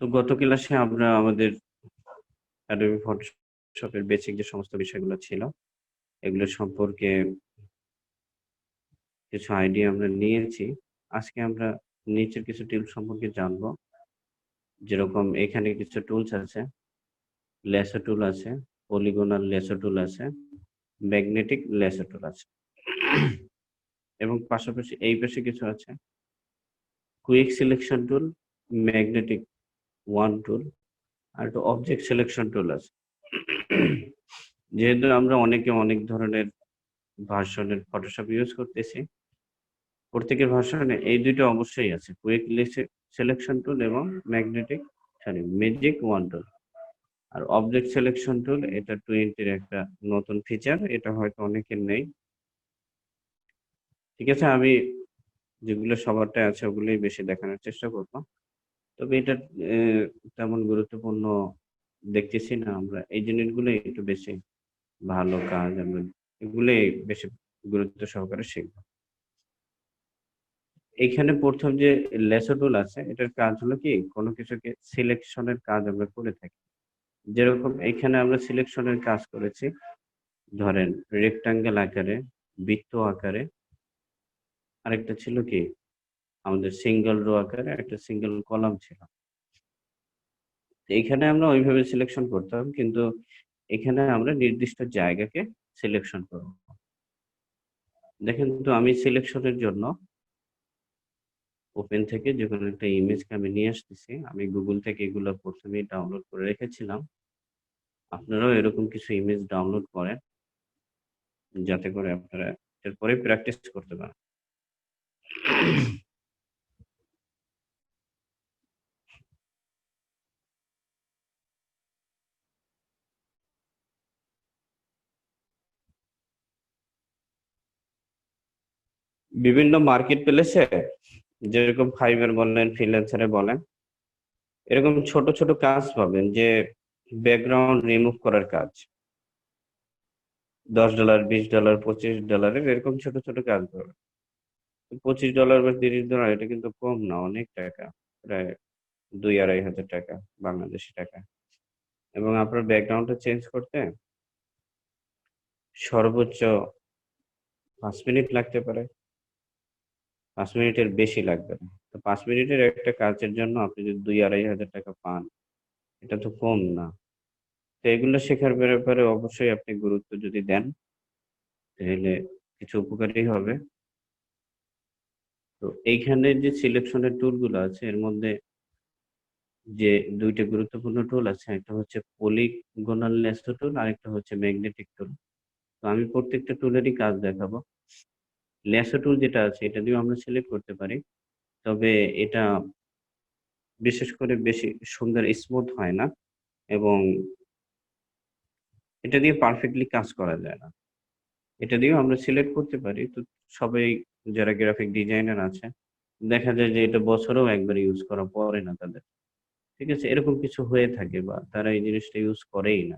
তো গত ক্লাসে আমরা আমাদের Adobe Photoshop এর বেসিক যে সমস্ত বিষয়গুলো ছিল, এগুলো সম্পর্কে কিছু আইডিয়া আমরা নিয়েছি। আজকে আমরা নিচের কিছু টুল সম্পর্কে জানবো। যেরকম এখানে কিছু টুলস আছে, ল্যাসো টুল আছে, পলিগনাল ল্যাসো টুল আছে, ম্যাগনেটিক ল্যাসো টুল আছে। এবং পাশাপাশি এই পাশে কিছু আছে, quick selection tool, magnetic one tool, আর একটা অবজেক্ট সিলেকশন টুল আছে। যেহেতু আমরা অনেকে অনেক ধরনের ভার্সনের ফটোশপ ইউজ করতেছি, প্রত্যেকের ভার্সনে এই দুইটা অবশ্যই আছে, কুইক সিলেকশন টুল এবং ম্যাজিক ওয়ান টুল। আর অবজেক্ট সিলেকশন টুল এটা 20 একটা নতুন ফিচার, এটা হয়তো অনেকের নেই। ঠিক আছে, আমি যেগুলো সবারটা আছে ওগুলোই বেশি দেখানোর চেষ্টা করব। তবে এটা তেমন গুরুত্বপূর্ণ দেখতেছি না আমরা, এই জিনিসগুলোই একটু বেশি ভালো কাজ, আমরা এগুলোই বেশি গুরুত্ব সহকারে শিখবো। এইখানে প্রথম যে ল্যাসো টুল আছে, এটার কাজ হলো কি, কোনো কিছুকে সিলেকশনের কাজ আমরা করে থাকি। যেরকম এখানে আমরা সিলেকশনের কাজ করেছি, ধরেন রেক্টাঙ্গেল আকারে, বৃত্ত আকারে, আরেকটা ছিল কি আমাদের সিঙ্গেল রো আকারে, একটা সিঙ্গেল কলাম ছিল। এইখানে আমরা ওইভাবে সিলেকশন করতাম, কিন্তু এখানে আমরা নির্দিষ্ট জায়গাকে সিলেকশন করব। দেখেন তো, আমি সিলেকশনের জন্য ওপেন থেকে যে কোনো একটা ইমেজকে আমি নিয়ে আসতেছি। আমি গুগল থেকে এগুলো প্রথমেই ডাউনলোড করে রেখেছিলাম। আপনারাও এরকম কিছু ইমেজ ডাউনলোড করেন, যাতে করে আপনারা এরপরে প্র্যাকটিস করতে পারেন। বিভিন্ন মার্কেট প্লেসে, যেরকম ফাইবার বলেন, ফ্রিল্যান্সারে বলেন, এরকম ছোট ছোট কাজ পাবেন, যে ব্যাকগ্রাউন্ড রিমুভ করার কাজ। $10, $20, $25 এরকম ছোট ছোট কাজ পাবেন। $25 বা $30 এটা কিন্তু কম না, অনেক টাকা, প্রায় 2-2.5 হাজার টাকা বাংলাদেশি টাকা। এবং আপনার ব্যাকগ্রাউন্ডটা চেঞ্জ করতে সর্বোচ্চ 5 মিনিট লাগতে পারে, 5 মিনিটের বেশি লাগবে না। তো 5 মিনিটের একটা কাজের জন্য আপনি যদি 2-2.5 হাজার টাকা পান, এটা তো কম না। তো এগুলো শেখার ব্যাপারে অবশ্যই আপনি গুরুত্ব যদি দেন, তাহলে কিছু উপকারী হবে। তো এইখানে যে সিলেকশনের টুলগুলো আছে, এর মধ্যে যে দুইটা গুরুত্বপূর্ণ টুল আছে, একটা হচ্ছে পলিগনাল ল্যাসো টুল, আর একটা হচ্ছে ম্যাগনেটিক টুল। তো আমি প্রত্যেকটা টুলেরই কাজ দেখাবো। ল্যাসো টুল যেটা আছে, এটা দিয়েও আমরা সিলেক্ট করতে পারি, তবে এটা বিশেষ করে বেশি সুন্দর স্মুথ হয় না, এবং এটা দিয়ে পারফেক্টলি কাজ করা যায় না। এটা দিয়েও আমরা সিলেক্ট করতে পারি। তো সবাই যারা গ্রাফিক ডিজাইনার আছে, দেখা যায় যে এটা বছরেও একবার ইউজ করা পড়ে না তাদের। ঠিক আছে, এরকম কিছু হয়ে থাকে, বা তারা এই জিনিসটা ইউজ করেই না।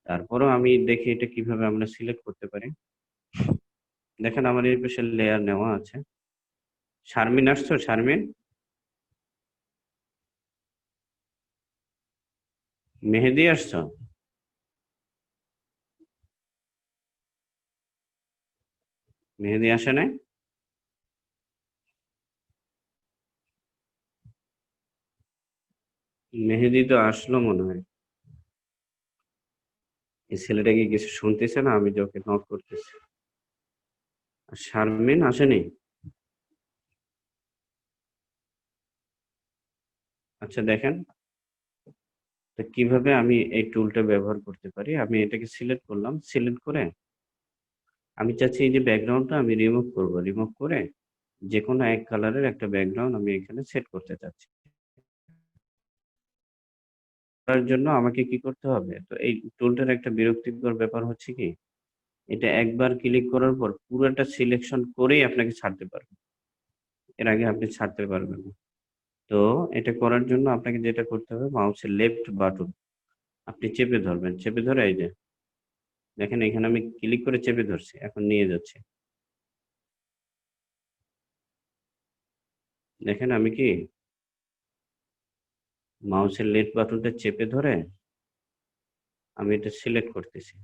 তারপরেও আমি দেখি এটা কিভাবে আমরা সিলেক্ট করতে পারি। দেখেন, আমার এই পাশে লেয়ার নেওয়া আছে। শারমিন আসছো? শারমিন, মেহেদি আসছো? মেহেদি আসে নাই? মেহেদি তো আসলো মনে হয়। এই ছেলেটা কি কিছু শুনতেছে না আমি যে ওকে নক করতেছি? আর শারমিন আসেনি? আচ্ছা, দেখেন তো কিভাবে আমি এই টুলটা ব্যবহার করতে পারি। আমি এটাকে সিলেক্ট করলাম, সিলেক্ট করে আমি চাচ্ছি এই যে ব্যাকগ্রাউন্ডটা আমি রিমুভ করব, রিমুভ করে যে কোনো এক কালারের একটা ব্যাকগ্রাউন্ড আমি এখানে সেট করতে চাচ্ছি। তার জন্য আমাকে কি করতে হবে, তো এই টুলটার একটা বিরক্তিকর ব্যাপার হচ্ছে কি, এটা একবার ক্লিক করার পর পুরোটা সিলেকশন করেই আপনাকে ছাড়তে পারবে, এর আগে আপনি ছাড়তে পারবেন না। তো এটা করার জন্য আপনাকে যেটা করতে হবে, মাউসের লেফট বাটন আপনি চেপে ধরবেন, চেপে ধরে এই যে দেখেন, এখানে আমি ক্লিক করে চেপে ধরছি, এখন নিয়ে যাচ্ছে। দেখেন আমি কি মাউসের লেফট বাটনটা চেপে ধরে আমি এটা সিলেক্ট করতেছি।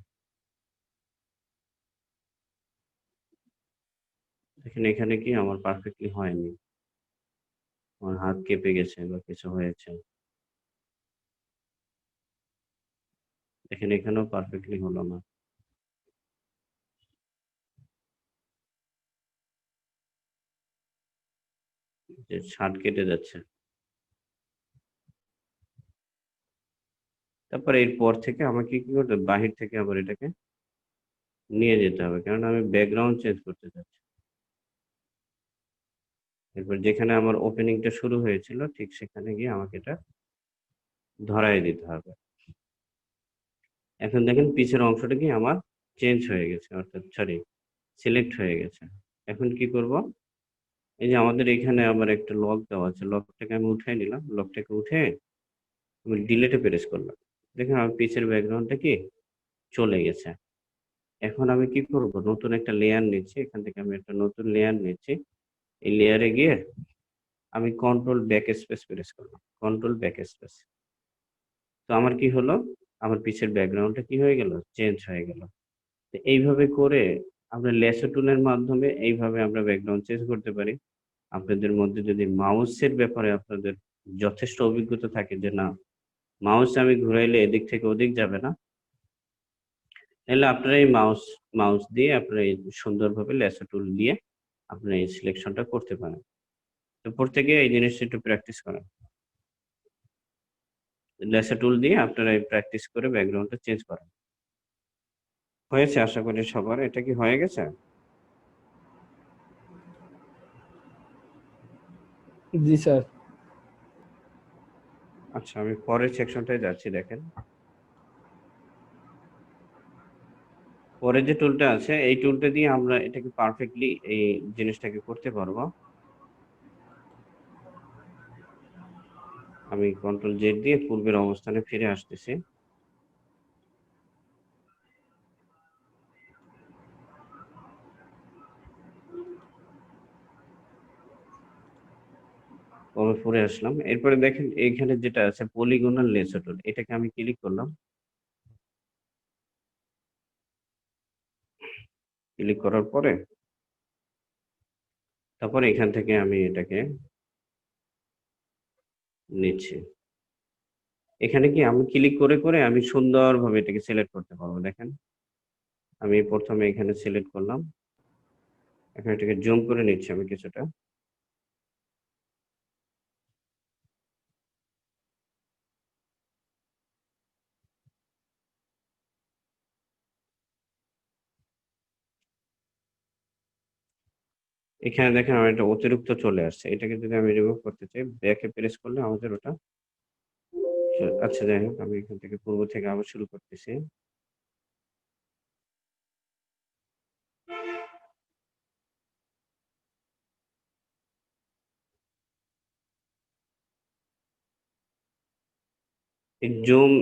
দেখেন এখানে কি আমার পারফেক্টলি হয়নি, আমার হাত কেঁপে গেছে বা কিছু হয়েছে। দেখেন এখানেও পারফেক্টলি হলো না। যে ছাদ কেটে যাচ্ছে। তারপরে এরপর থেকে আমাকে কি করতে হবে, বাহির থেকে আবার এটাকে নিয়ে যেতে হবে, কারণ আমি ব্যাকগ্রাউন্ড চেঞ্জ করতে চাচ্ছি। এরপর যেখানে আমার ওপেনিংটা শুরু হয়েছিল ঠিক সেখানে গিয়ে আমাকে এটা ধরায় দিতে হবে। এখন দেখেন পিছের অংশটা কি আমার চেঞ্জ হয়ে গেছে, অর্থাৎ সরি সিলেক্ট হয়ে গেছে। এখন কি করব, এই যে আমাদের এখানে আবার একটা লক দেওয়া আছে, লকটাকে আমি উঠাই নিলাম, লকটাকে উঠে আমি ডিলেটে প্রেস করলাম। দেখেন আমার পিছের ব্যাকগ্রাউন্ডটা কি চলে গেছে। এখন আমি কি করব, নতুন একটা লেয়ার নিচ্ছি, এখান থেকে আমি একটা নতুন লেয়ার নিচ্ছি। এই লেয়ারে গিয়ে আমি কন্ট্রোল ব্যাক স্পেস প্রেস করলাম, কন্ট্রোল ব্যাক স্পেস। তো আমার কি হলো, আমার পিছের ব্যাকগ্রাউন্ডটা কি হয়ে গেল, চেঞ্জ হয়ে গেল। তো এইভাবে করে আমরা ল্যাসো টুলের মাধ্যমে এইভাবে আমরা ব্যাকগ্রাউন্ড চেঞ্জ করতে পারি। আপনাদের মধ্যে যদি মাউসের ব্যাপারে আপনাদের যথেষ্ট অভিজ্ঞতা থাকে যে না, মাউস আমি ঘুরাইলে এদিক থেকে ওদিক যাবে না, তাহলে আপনারা এই মাউস মাউস দিয়ে আপনারা এই সুন্দরভাবে ল্যাসো টুল দিয়ে আপনারা এই সিলেকশনটা করতে পারেন। তো প্রত্যেকে এই জিনিসটা একটু প্র্যাকটিস করেন। ল্যাসো টুল দিয়ে আপনারা এই প্র্যাকটিস করে ব্যাকগ্রাউন্ডটা চেঞ্জ করেন। হয়েছে আশা করি সবার। এটা কি হয়ে গেছে? জি স্যার। আচ্ছা, আমি পরের সেকশনটায় যাচ্ছি। দেখেন পরে যে টুলটা আছে এই টুলটা দিয়ে আমরা এটাকে পারফেক্টলি এই জিনিসটাকে করতে পারবো। আমি কন্ট্রোল জেড দিয়ে পূর্বের অবস্থানে ফিরে আসতেছি। পরে আসলাম। এরপরে দেখেন এইখানে যেটা আছে পলিগনাল লেসো টুল, এটাকে আমি ক্লিক করলাম। ক্লিক করার পরে তারপরে এখান থেকে আমি এটাকে নিচ্ছি। এখানে কি আমি ক্লিক করে করে আমি সুন্দরভাবে এটাকে সিলেক্ট করতে পারবো। দেখেন আমি প্রথমে এখানে সিলেক্ট করলাম, এখন এটাকে জুম করে নিচ্ছি আমি কিছুটা। এখানে দেখেন আমার এটা অতিরিক্ত চলে আসছে, এটাকে যদি আমি রিমুভ করতে চাই ব্যাকে প্রেস করলে আমাদের ওটা আচ্ছা যাই হোক, আমি এখান থেকে পূর্ব থেকে আবার শুরু করতেছি। এই জুম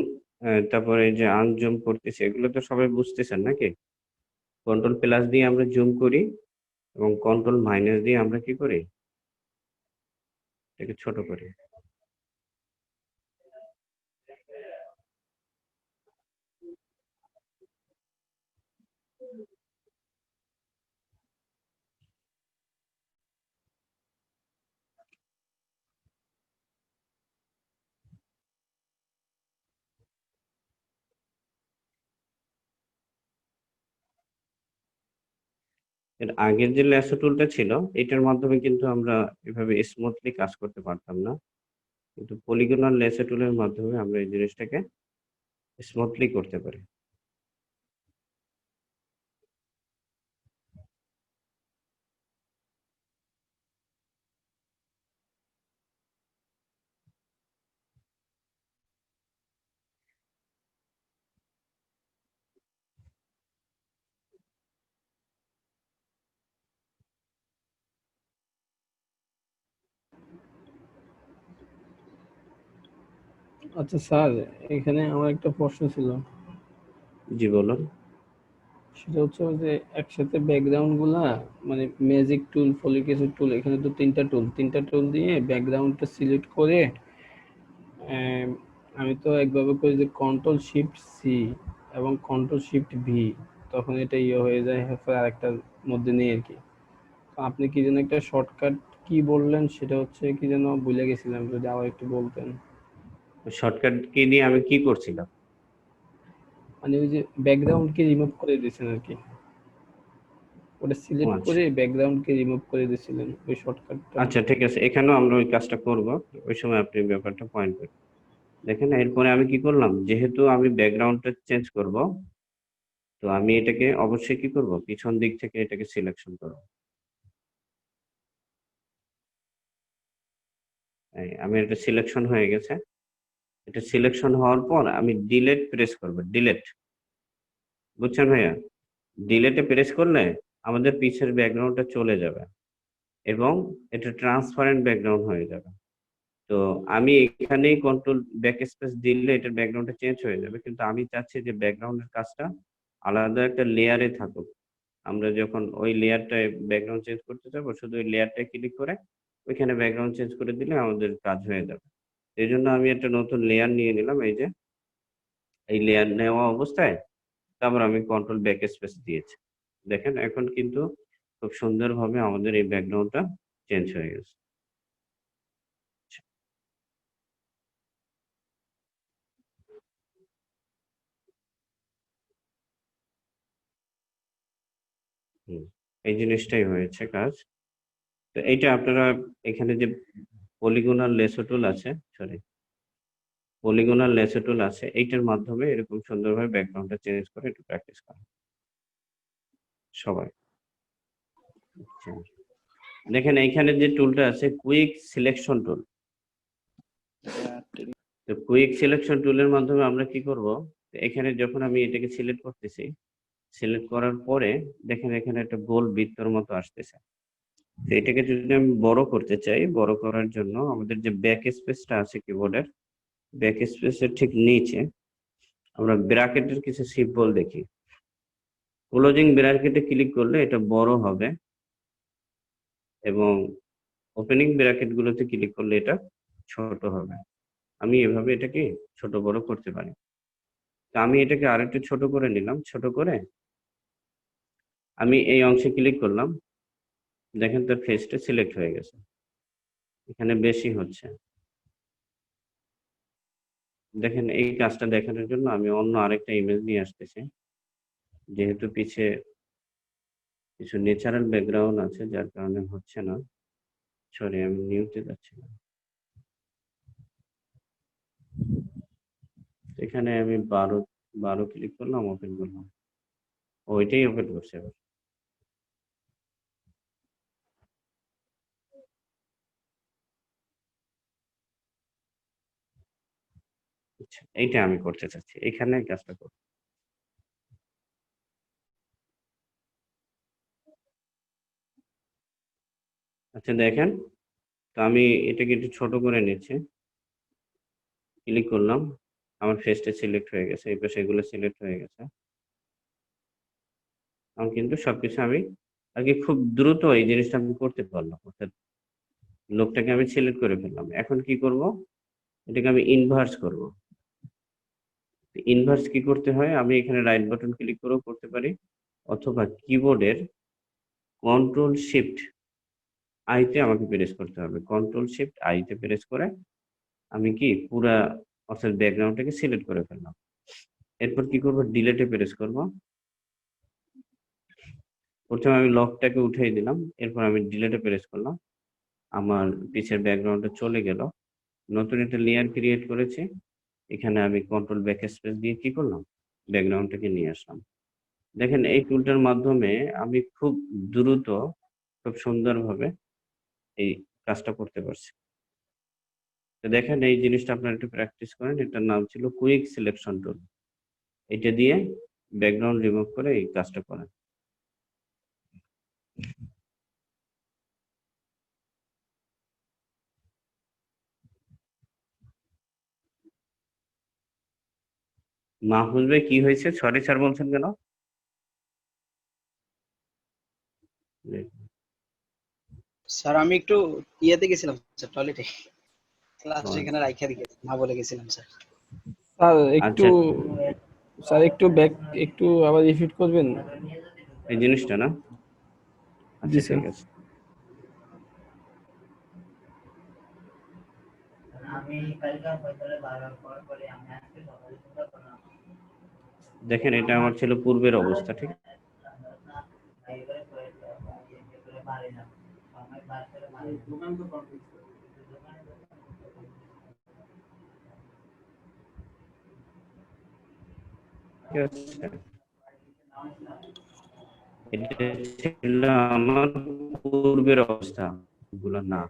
তারপরে এই যে আনজুম করতেছি এগুলো তো সবাই বুঝতেছেন নাকি? কন্ট্রোল প্লাস দিয়ে আমরা জুম করি এবং কন্ট্রোল মাইনাস দিয়ে আমরা কি করি, এটাকে ছোট করি। এর আগের যে ল্যাসো টুলটা ছিল এটার মাধ্যমে কিন্তু আমরা এভাবে স্মুথলি কাজ করতে পারতাম না, কিন্তু পলিগনাল ল্যাসো টুলের মাধ্যমে আমরা এই জিনিসটাকে স্মুথলি করতে পারি। আচ্ছা স্যার, এখানে আমার একটা প্রশ্ন ছিল। জি বলুন। সেটা হচ্ছে ওই যে একসাথে ব্যাকগ্রাউন্ড গুলা, মানে ম্যাজিক টুল, ফলিকেসের টুল, এখানে তো তিনটা টুল দিয়ে ব্যাকগ্রাউন্ডটা সিলেক্ট করে আম, আমি তো একভাবে করি যে কন্ট্রোল শিফট সি এবং কন্ট্রোল শিফট ভি, তখন এটা ইয়ে হয়ে যায়, এরপর আরেকটার মধ্যে নেই আর কি। তো আপনি কি যেন একটা শর্টকাট কি বললেন, সেটা হচ্ছে কি যেন ভুলে গেছিলাম, যদি আবার একটু বলতেন। শর্টকাট কি নিয়ে আমি কি করছিলাম? মানে ওই যে ব্যাকগ্রাউন্ডকে রিমুভ করে দিয়েছেন আর কি, ওটা ও সিলেক্ট আচ্ছা। করে ব্যাকগ্রাউন্ডকে রিমুভ করে দিয়েছিলেন ওই শর্টকাটটা। আচ্ছা ঠিক আছে, এখানেও আমরা ওই কাজটা করব। ওই সময় আপনি ব্যাপারটা পয়েন্ট করেন। দেখেন এরপরে আমি কি করলাম, যেহেতু আমি ব্যাকগ্রাউন্ডটা চেঞ্জ করব, তো আমি এটাকে অবশ্যই কি করব, পিছন দিক থেকে এটাকে সিলেকশন করব। আমি এটা সিলেকশন হয়ে গেছে। এটা সিলেকশন হওয়ার পর আমি ডিলেট প্রেস করব, ডিলেট। বুঝছেন ভাইয়া? ডিলেটে প্রেস করলে আমাদের পিছের ব্যাকগ্রাউন্ডটা চলে যাবে এবং এটা ট্রান্সপারেন্ট ব্যাকগ্রাউন্ড হয়ে যাবে। তো আমি এখানেই কন্ট্রোল ব্যাক স্পেস দিলে এটার ব্যাকগ্রাউন্ডটা চেঞ্জ হয়ে যাবে, কিন্তু আমি চাচ্ছি যে ব্যাকগ্রাউন্ডের কাজটা আলাদা একটা লেয়ারে থাকুক। আমরা যখন ওই লেয়ারটায় ব্যাকগ্রাউন্ড চেঞ্জ করতে যাবো, শুধু ওই লেয়ারটায় ক্লিক করে ওইখানে ব্যাকগ্রাউন্ড চেঞ্জ করে দিলে আমাদের কাজ হয়ে যাবে। এই জন্য আমি একটা নতুন লেয়ার নিয়ে নিলাম, এই যে এই লেয়ার নেওয়া অবস্থায় তারপর আমি কন্ট্রোল ব্যাক স্পেস দিয়েছি। দেখেন এখন কিন্তু খুব সুন্দরভাবে আমাদের এই ব্যাকগ্রাউন্ডটা চেঞ্জ হয়ে গেছে। হুম, এই জিনিসটাই হয়েছে কাজ। তো এইটা আপনারা এখানে যে পলিগোনাল লেসো টুল আছে, সরি, পলিগোনাল লেসো টুল আছে, এইটার মাধ্যমে এরকম সুন্দরভাবে ব্যাকগ্রাউন্ডটা চেঞ্জ করে একটু প্র্যাকটিস করা সবাই। আচ্ছা, দেখেন এইখানে যে টুলটা আছে কুইক সিলেকশন টুল। তো কুইক সিলেকশন টুলের মাধ্যমে আমরা কি করব, এখানে যখন আমি এটাকে সিলেক্ট করতেছি, সিলেক্ট করার পরে দেখেন এখানে একটা গোল বৃত্তর মতো আসতেছে। তো এটাকে যদি আমি বড় করতে চাই, বড় করার জন্য আমাদের যে ব্যাক স্পেসটা আছে কিবোর্ডের, ব্যাক স্পেসের ঠিক নিচে আমরা ব্র্যাকেটের কিছু সিম্বল দেখি। ক্লোজিং ব্র্যাকেটে ক্লিক করলে এটা বড় হবে এবং ওপেনিং ব্র্যাকেট গুলোতে ক্লিক করলে এটা ছোট হবে। আমি এভাবে এটাকে ছোট বড় করতে পারি। তো আমি এটাকে আরেকটু ছোট করে নিলাম, ছোট করে আমি এই অংশে ক্লিক করলাম। দেখেন তার ফেসটা সিলেক্ট হয়ে গেছে, এখানে বেশি হচ্ছে। দেখেন এই কাজটা দেখানোর জন্য আমি অন্য আরেকটা ইমেজ নিয়ে আসতেছি। যেহেতু পিছে কিছু ন্যাচারাল ব্যাকগ্রাউন্ড আছে যার কারণে হচ্ছে না। সরি, আমি নিউতে যাচ্ছি না। এখানে আমি 12 ক্লিক করলাম, ওপেন করলাম, ওইটাই ওপেন করছে এবার। আচ্ছা, এইটা আমি করতে চাচ্ছি, এখানে কাজটা করব। আচ্ছা দেখেন, তো আমি এটাকে একটু ছোট করে নিচ্ছি, ক্লিক করলাম, আমার ফেসটা সিলেক্ট হয়ে গেছে, এই পাশে এগুলো সিলেক্ট হয়ে গেছে। আমি কিন্তু সবকিছু আমি আগে খুব দ্রুত এই জিনিসটা আমি করতে পারলাম, অর্থাৎ লোকটাকে আমি সিলেক্ট করে ফেললাম। এখন কি করব, এটাকে আমি ইনভার্স করব। ইনভার্স কি করতে হয়, আমি এখানে রাইট বাটন ক্লিক করেও করতে পারি, অথবা কিবোর্ডের কন্ট্রোল শিফট আইতে আমাকে প্রেস করতে হবে। কন্ট্রোল শিফট আইতে প্রেস করে আমি কি পুরা অর্থাৎ ব্যাকগ্রাউন্ডটাকে সিলেক্ট করে ফেললাম। এরপর কি করব, ডিলেটে প্রেস করব। প্রথমে আমি লকটাকে উঠিয়ে দিলাম, এরপর আমি ডিলেটে প্রেস করলাম। আমার পিছের ব্যাকগ্রাউন্ডটা চলে গেল। নতুন একটা লেয়ার ক্রিয়েট করেছি, এখানে আমি কন্ট্রোল ব্যাক স্পেস দিয়ে কি করলাম, ব্যাকগ্রাউন্ডটাকে নিয়ে আসলাম। দেখেন এই টুলটার মাধ্যমে আমি খুব দ্রুত, খুব সুন্দরভাবে এই কাজটা করতে পারছি। তো দেখেন এই জিনিসটা আপনারা একটু প্র্যাকটিস করেন। এটার নাম ছিল কুইক সিলেকশন টুল। এটা দিয়ে ব্যাকগ্রাউন্ড রিমুভ করে এই কাজটা করেন। মাহফুজ ভাই কি হয়েছে, সরি স্যার বলছেন কেন? স্যার আমি একটু ইয়েতে গেছিলাম স্যার, টয়লেটে। ক্লাস হয়। এখানে রাইখা দিকে না বলে গেছিলাম স্যার। স্যার একটু আচ্ছা, স্যার একটু ব্যাক একটু আবার রিপিট করবেন? এই জিনিসটা না? জি আচ্ছা স্যার। ঠিক আছে। দেখেন এটা আমার ছিল পূর্বের অবস্থা, ঠিক আছে? এটা ছিল আমার পূর্বের অবস্থা গুলো না।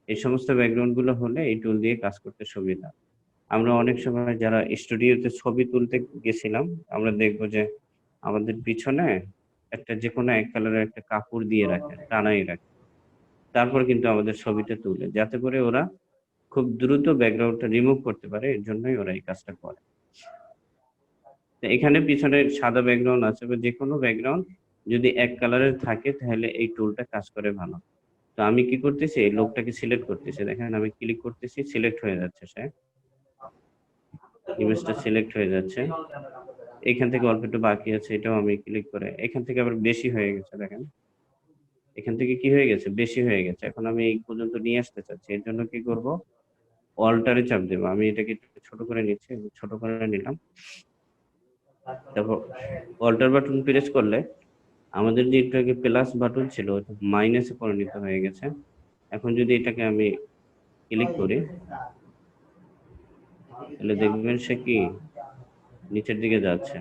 এই সমস্ত ব্যাকগ্রাউন্ড গুলো হলে এই টুল দিয়ে কাজ করতে সুবিধা। আমরা অনেক সময় যারা স্টুডিওতে ছবি তুলতে গেছিলাম, আমরা দেখবো যে আমাদের পিছনে একটা যেকোনো এক কালারের একটা কাপড় দিয়ে রাখে, টানাই রাখে। তারপর কিন্তু আমাদের ছবিটা তুলে, যাতে করে ওরা খুব দ্রুত ব্যাকগ্রাউন্ডটা রিমুভ করতে পারে, এর জন্যই ওরা এই কাজটা করে। তো এখানে পিছনে সাদা ব্যাকগ্রাউন্ড আছে বা যেকোনো ব্যাকগ্রাউন্ড যদি এক কালারের থাকে তাহলে এই টুলটা কাজ করে ভালো। তো আমি কি করতেছি, এই লোকটাকে সিলেক্ট করতেছি, দেখেন আমি ক্লিক করতেছি, সিলেক্ট হয়ে যাচ্ছে, সে ইমেজটা সিলেক্ট হয়ে যাচ্ছে। এখান থেকে অল্প একটু বাকি আছে, এটাও আমি ক্লিক করে এখান থেকে আবার বেশি হয়ে গেছে, দেখেন এখান থেকে কি হয়ে গেছে, বেশি হয়ে গেছে। এখন আমি এই পর্যন্ত নিয়ে আসতে চাচ্ছি, এর জন্য কি করব, অল্টারে চাপ দেবো। আমি এটাকে একটু ছোট করে নিচ্ছি, ছোট করে নিলাম। তারপর অল্টার বাটন প্রেস করলে আমাদের যে একটু আগে প্লাস বাটন ছিল ওটা মাইনাসে পরিণত হয়ে গেছে। এখন যদি এটাকে আমি ক্লিক করি তাহলে দেখবেন সে কি নিচের দিকে যাচ্ছে।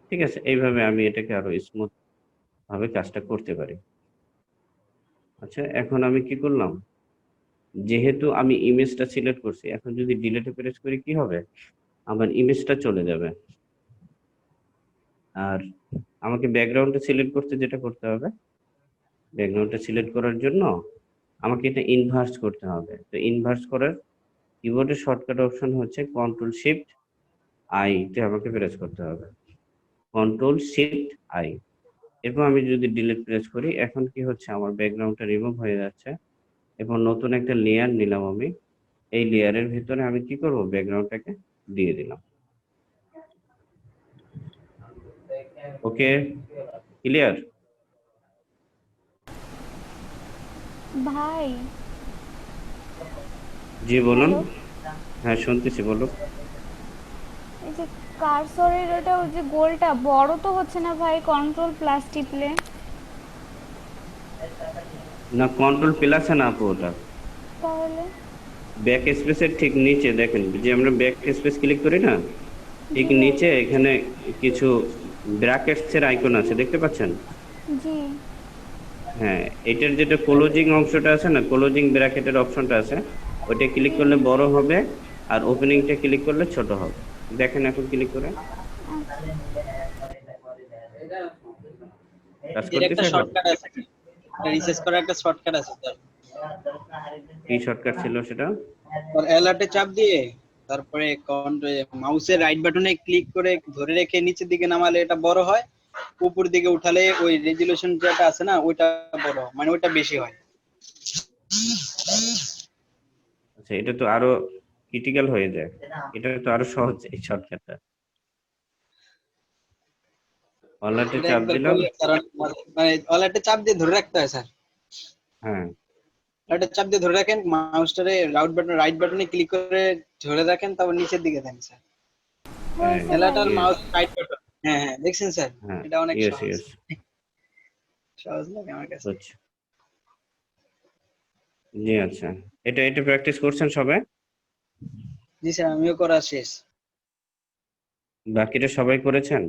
ঠিক আছে, এইভাবে আমি এটাকে আরো স্মুথ ভাবে কাজটা করতে পারি। আচ্ছা, এখন আমি কি করলাম, যেহেতু আমি ইমেজটা সিলেক্ট করছি, এখন যদি ডিলিটে প্রেস করি কি হবে, আমার ইমেজটা চলে যাবে। আর আমাকে ব্যাকগ্রাউন্ডটা সিলেক্ট করতে যেটা করতে হবে, ব্যাকগ্রাউন্ডটা সিলেক্ট করার জন্য আমাকে এটা ইনভার্স করতে হবে। তো ইনভার্স করার কিবোর্ডের শর্টকাট অপশন হচ্ছে কন্ট্রোল শিফট আই, তে আমাকে প্রেস করতে হবে, কন্ট্রোল শিফট আই। এরপর আমি যদি ডিলিট প্রেস করি, এখন কি হচ্ছে, আমার ব্যাকগ্রাউন্ডটা রিমুভ হয়ে যাচ্ছে এবং নতুন একটা লেয়ার নিলাম আমি। এই লেয়ারের ভিতরে আমি কি করব, ব্যাকগ্রাউন্ডটাকে দিয়ে দিলাম। ওকে, ক্লিয়ার? ভাই, জি বলুন। হ্যালো, হ্যাঁ শুনতেছি, বলুন। এই যে কার্সরের ওটা ওই যে গোলটা বড় তো হচ্ছে না ভাই, কন্ট্রোল প্লাস টিপলে। না, কন্ট্রোল প্লাসে না আপু, ওটা তাহলে ব্যাক স্পেসের ঠিক নিচে দেখেন, যে আমরা ব্যাক স্পেস ক্লিক করি না, ঠিক জি ভাই, নিচে এখানে কিছু ব্র্যাকেটস এর আইকন আছে, দেখতে পাচ্ছেন? জি। হ্যাঁ, এটার যেটা ক্লোজিং অংশটা আছে না, ক্লোজিং ব্র্যাকেটের অপশনটা আছে, ওইটা ক্লিক করলে বড় হবে আর ওপেনিংটা ক্লিক করলে ছোট হবে। দেখেন এখন ক্লিক করে কাজ এর একটা করতেছে এখন? শর্টকাট আছে, রিসার্চ করার একটা শর্টকাট আছে স্যার। কি শর্টকাট ছিল সেটা? আর অ্যালার্টে চাপ দিয়ে তারপরে মাউসের রাইট বাটনে ক্লিক করে ধরে রেখে নিচের দিকে নামালে এটা বড় হয়, উপর দিকে উঠালে ওই রেজুলেশন যেটা আছে না ওইটা বড় হয়, মানে ওইটা বেশি হয়। আচ্ছা, এটা তো আরো ক্রিটিক্যাল হয়ে যায়, এটা তো আরো সহজ এই শর্টকাটটা। অনলাইনে এটা চাপ একবার দিলাম। করলে কারণ মানে অ্যালার্টে চাপ দিয়ে ধরে রাখতে হয় স্যার। হ্যাঁ অ্যালার্টে চাপ দিয়ে ধরে রাখেন, মাউসটারে রাইট বাটনে ক্লিক করে ধরে রাখেন, তারপর নিচের দিকে দেন স্যার। হ্যাঁ হয়েছে অ্যালার্ট ভাই। আর মাউস রাইট বাটন। হ্যাঁ হ্যাঁ, দেখছেন স্যার, হ্যাঁ, এটা অনেক ইয়েস সহজ। ইয়েস, সহজ লাগে আমার কাছে। বুঝছি। জি আচ্ছা, এটা এটা প্র্যাকটিস করছেন সবাই? জি স্যার, আমিও করা শেষ। বাকিটা সবাই করেছেন?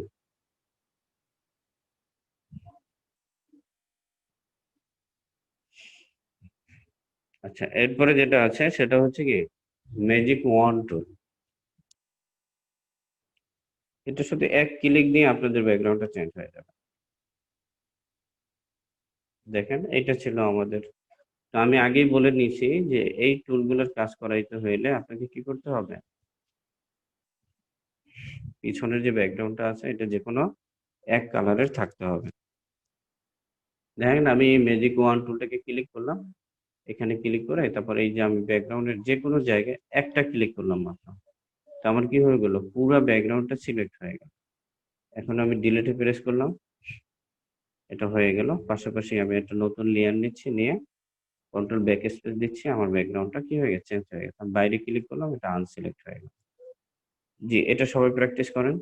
আচ্ছা, এরপরে যেটা আছে সেটা হচ্ছে কি, ম্যাজিক ওয়ান টুল। এটা শুধু এক ক্লিক দিয়ে আপনাদের ব্যাকগ্রাউন্ডটা চেঞ্জ হয়ে যাবে। দেখেন, এটা ছিল আমাদের। তো আমি আগেই বলে নিয়েছি যে এই টুলগুলোর কাজ করাইতে হইলে আপনাকে কি করতে হবে, পিছনের যে ব্যাকগ্রাউন্ডটা আছে এটা যে কোনো এক কালারের থাকতে হবে। দেখেন আমি ম্যাজিক ওয়ান টুলটাকে ক্লিক করলাম, এখানে ক্লিক করে তারপর এই যে আমি ব্যাকগ্রাউন্ডের যে কোনো জায়গায় একটা ক্লিক করলাম মাত্র, তো আমার কি হয়ে গেল, পুরো ব্যাকগ্রাউন্ডটা সিলেক্ট হয়ে গেল। এখন আমি ডিলিটে প্রেস করলাম, এটা হয়ে গেল। পাশাপাশি আমি একটা নতুন লেয়ার নিচ্ছি, নিয়ে কন্ট্রোল ব্যাক স্পেস দিচ্ছি, আমার ব্যাকগ্রাউন্ডটা কি হয়ে গেছে, চেঞ্জ হয়ে গেছে। আমি বাইরে ক্লিক করলাম, এটা আনসিলেক্ট হয়ে গেল। জি, এটা সবাই প্র্যাকটিস করেন।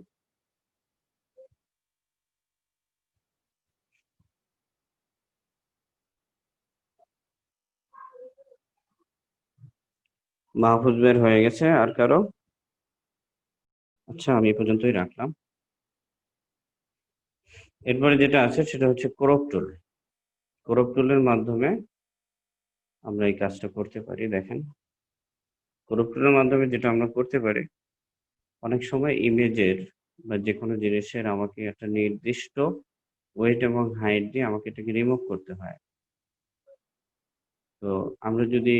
মাহফুজ বের হয়ে গেছে, আর কারো? আচ্ছা, আমি এ পর্যন্তই রাখলাম। এরপরে যেটা আছে সেটা হচ্ছে ক্রপ টুল। ক্রপ টুলের মাধ্যমে আমরা এই কাজটা করতে পারি। দেখেন, ক্রপ টুলের মাধ্যমে যেটা আমরা করতে পারি, অনেক সময় ইমেজের বা যে কোনো জিনিসের আমাকে একটা নির্দিষ্ট ওয়েট এবং হাইট দিয়ে আমাকে এটাকে রিমুভ করতে হয়। তো আমরা যদি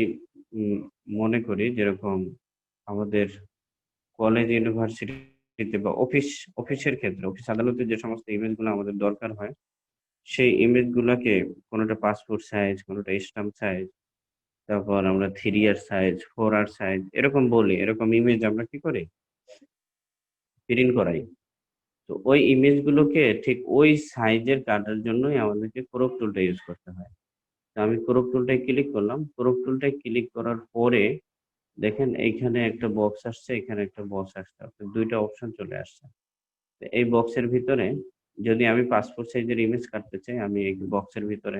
মনে করি যেরকম আমাদের কলেজ ইউনিভার্সিটিতে বা অফিসের ক্ষেত্রে, অফিস আদালতে যে সমস্ত ইমেজগুলো আমাদের দরকার হয়, সেই ইমেজগুলোকে কোনোটা পাসপোর্ট সাইজ, কোনোটা স্ট্যাম্প সাইজ, তারপর আমরা 3R সাইজ, 4R সাইজ এরকম বলি, এরকম ইমেজ আমরা কি করি, প্রিন্ট করাই। তো ওই ইমেজগুলোকে ঠিক ওই সাইজের কাটার জন্যই আমাদেরকে ক্রপ টুলটা ইউজ করতে হয়। তো আমি ক্রপ টুলটায় ক্লিক করলাম, ক্রপ টুলটায় ক্লিক করার পরে দেখেন এইখানে একটা বক্স আসছে, এখানে একটা বক্স আসছে, অর্থাৎ দুইটা অপশন চলে আসছে। তো এই বক্সের ভিতরে যদি আমি পাসপোর্ট সাইজের ইমেজ কাটতে চাই, আমি এই বক্সের ভিতরে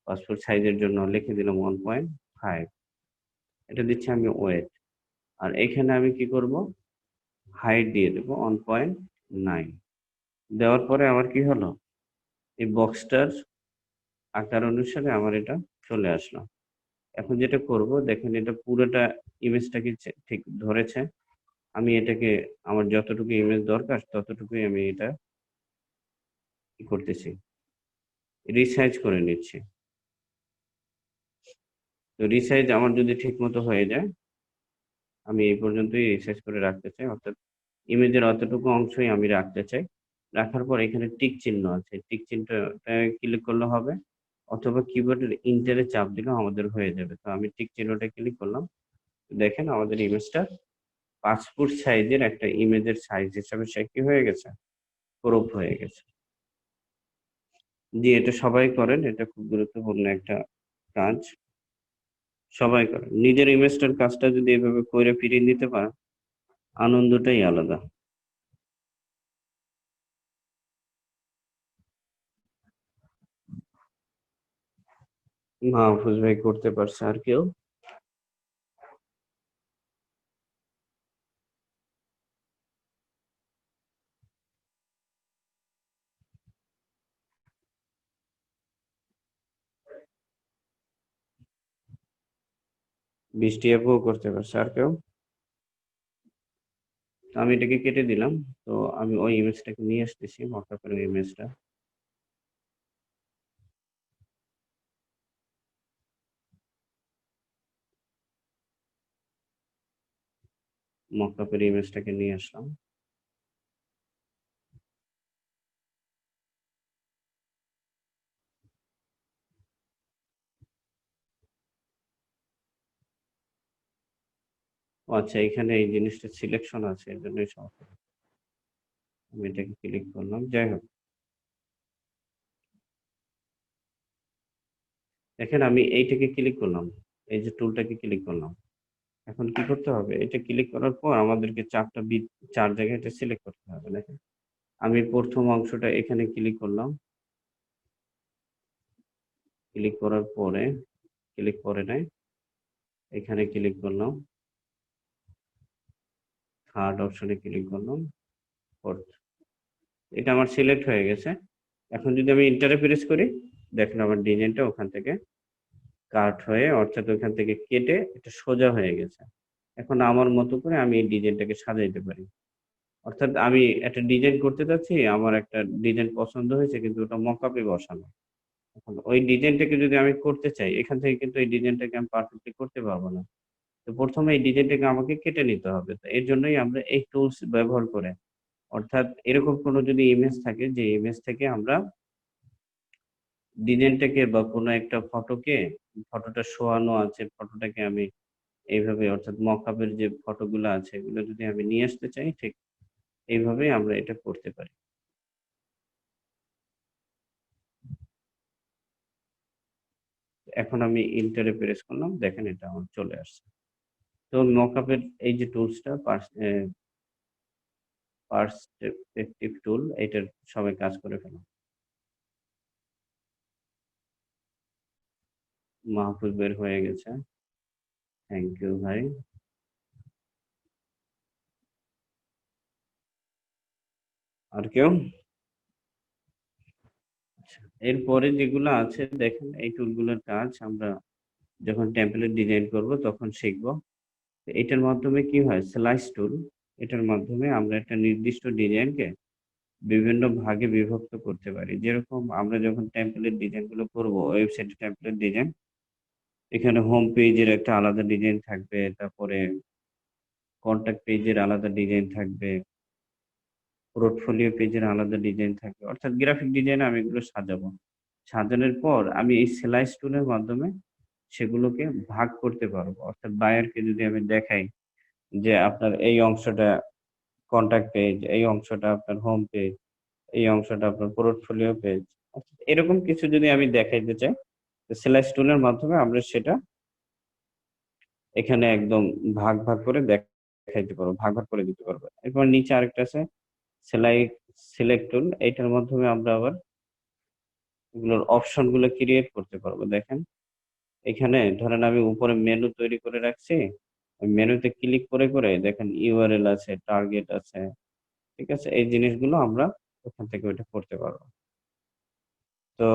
পাসপোর্ট সাইজের জন্য লিখে দিলাম 1.5, এটা দিচ্ছি আমি ওয়েট, আর এখানে আমি কি করব, হাইট দিয়ে দেবো 1.9। দেওয়ার পরে আমার কি হলো, এই বক্সটার আকার অনুসারে আমার এটা চলে আসলো। এখন যেটা করব, দেখেন এটা পুরোটা ইমেজটাকে ঠিক ধরেছে। আমি এটাকে আমার যতটুকু ইমেজ দরকার ততটুকুই আমি এটা কি করতেছি, রিসাইজ করে নিচ্ছি। তো রিসাইজ আমার যদি ঠিক মতো হয়ে যায়, আমি এই পর্যন্তই রিসাইজ করে রাখতে চাই, অর্থাৎ ইমেজের অতটুকু অংশই আমি রাখতে চাই। রাখার পর এখানে টিক চিহ্ন আছে, টিক চিহ্নটা ক্লিক করলে হবে, অথবা কিবোর্ডের ইন্টারে চাপ দিলেও আমাদের হয়ে যাবে। তো আমি টিক চিহ্নটা ক্লিক করলাম, দেখেন আমাদের ইমেজটা পাসপোর্ট সাইজের একটা ইমেজের সাইজ হিসাবে সে কি হয়ে গেছে, ক্রপ হয়ে গেছে। জি, এটা সবাই করেন, এটা খুব গুরুত্বপূর্ণ একটা কাজ, সবাই করেন। নিজের ইমেজটার কাজটা যদি এভাবে করে ফিরিয়ে দিতে পারেন, আনন্দটাই আলাদা। মাহফুজ ভাই করতে পারছে, আর কেউ? বৃষ্টি আপুও করতে পারছে, আর কেউ? আমি এটাকে কেটে দিলাম। তো আমি ওই ইমেজটাকে নিয়ে আসতেছি, মক্কা করে ইমেজটা। মক্কা করে ইমেজটাকে নিয়ে আসলাম। ও আচ্ছা, এখানে এই জিনিসটা সিলেকশন আছে, এর জন্যই সমস্যা। আমি এটাকে ক্লিক করলাম, যাই হোক। দেখেন আমি এইটাকে ক্লিক করলাম, এই যে টুলটাকে ক্লিক করলাম। এখন কি করতে হবে, এটা ক্লিক করার পর আমাদেরকে চার জায়গায় এটা সিলেক্ট করতে হবে। দেখেন আমি প্রথম অংশটা এখানে ক্লিক করলাম, ক্লিক করার পরে ক্লিক করে নাই, এখানে ক্লিক করলাম, থার্ড অপশনে ক্লিক করলাম, ফোর্থ, এটা আমার সিলেক্ট হয়ে গেছে। এখন যদি আমি ইন্টারে প্রেস করি, দেখেন আমার ডিজাইনটা ওখান থেকে কাট হয়ে, অর্থাৎ ওখান থেকে কেটে এটা সোজা হয়ে গেছে। এখন আমার মতো করে আমি এই ডিজাইনটাকে সাজাইতে পারি। অর্থাৎ আমি একটা ডিজাইন করতে চাচ্ছি, আমার একটা ডিজাইন পছন্দ হয়েছে কিন্তু ওটা মকআপে বসানো। এখন ওই ডিজাইনটাকে যদি আমি করতে চাই, এখান থেকে কিন্তু এই ডিজাইনটাকে আমি পারফেক্টলি করতে পারবো না। তো প্রথমে এই ডিজাইনটাকে আমাকে কেটে নিতে হবে। তো এর জন্যই আমরা এই টুলস ব্যবহার করে অর্থাৎ এরকম কোনো যদি ইমেজ থাকে যে ইমেজ থেকে আমরা ডিজাইনটাকে বা কোনো একটা ফটোটা শোয়ানো আছে, ফটোটাকে আমি এইভাবে অর্থাৎ মকআপের যে ফটোগুলো আছে এগুলো যদি আমি নিয়ে আসতে চাই, ঠিক এইভাবেই আমরা এটা করতে পারি। এখন আমি ইন্টারে প্রেস করলাম, দেখেন এটা আমার চলে আসছে। তো মকআপের এই যে টুলসটা পার্সপেক্টিভ টুল, এটার সবাই কাজ করে ফেলাম। মাহফুজ বের হয়ে গেছে, থ্যাংক ইউ ভাই। আর কেউ? আচ্ছা, এরপরে যেগুলো আছে দেখেন এই টুলগুলোর কাজ আমরা যখন টেমপ্লেট ডিজাইন করব তখন শিখব। এটার মাধ্যমে কি হয়, স্লাইস টুল, এটার মাধ্যমে আমরা একটা নির্দিষ্ট ডিজাইনকে বিভিন্ন ভাগে বিভক্ত করতে পারি। যেরকম আমরা যখন টেমপ্লেট ডিজাইন গুলো করবো, ওয়েবসাইটে টেমপ্লেট ডিজাইন, এখানে হোম পেজের একটা আলাদা ডিজাইন থাকবে, তারপরে কন্ট্যাক্ট পেজের আলাদা ডিজাইন থাকবে, পোর্টফোলিও পেজের আলাদা ডিজাইন থাকবে, অর্থাৎ গ্রাফিক ডিজাইন আমি এগুলো সাজাবো। সাজানোর পর আমি এই স্লাইস টুলের মাধ্যমে সেগুলোকে ভাগ করতে পারবো। অর্থাৎ বায়ারকে যদি আমি দেখাই যে আপনার এই অংশটা কন্ট্যাক্ট পেজ, এই অংশটা আপনার হোম পেজ, এই অংশটা আপনার পোর্টফোলিও পেজ, এরকম কিছু যদি আমি দেখাইতে চাই, স্লাইস টুলের মাধ্যমে আমরা সেটা এখানে একদম ভাগ করে দেখাইতে পারবো, ভাগ করে দিতে পারবো। এরপর নিচে আরেকটা আছে সিলেক্ট টুল, এইটার মাধ্যমে আমরা আবার এগুলোর অপশন গুলো ক্রিয়েট করতে পারবো। দেখেন এখানে ধরেন আমি উপরে মেনু তৈরি করে রাখছি, মেনুতে ক্লিক করে দেখেন ইউআরএল আছে, টার্গেট আছে, ঠিক আছে, এই জিনিসগুলো আমরা ওখান থেকে ওইটা করতে পারবো। তো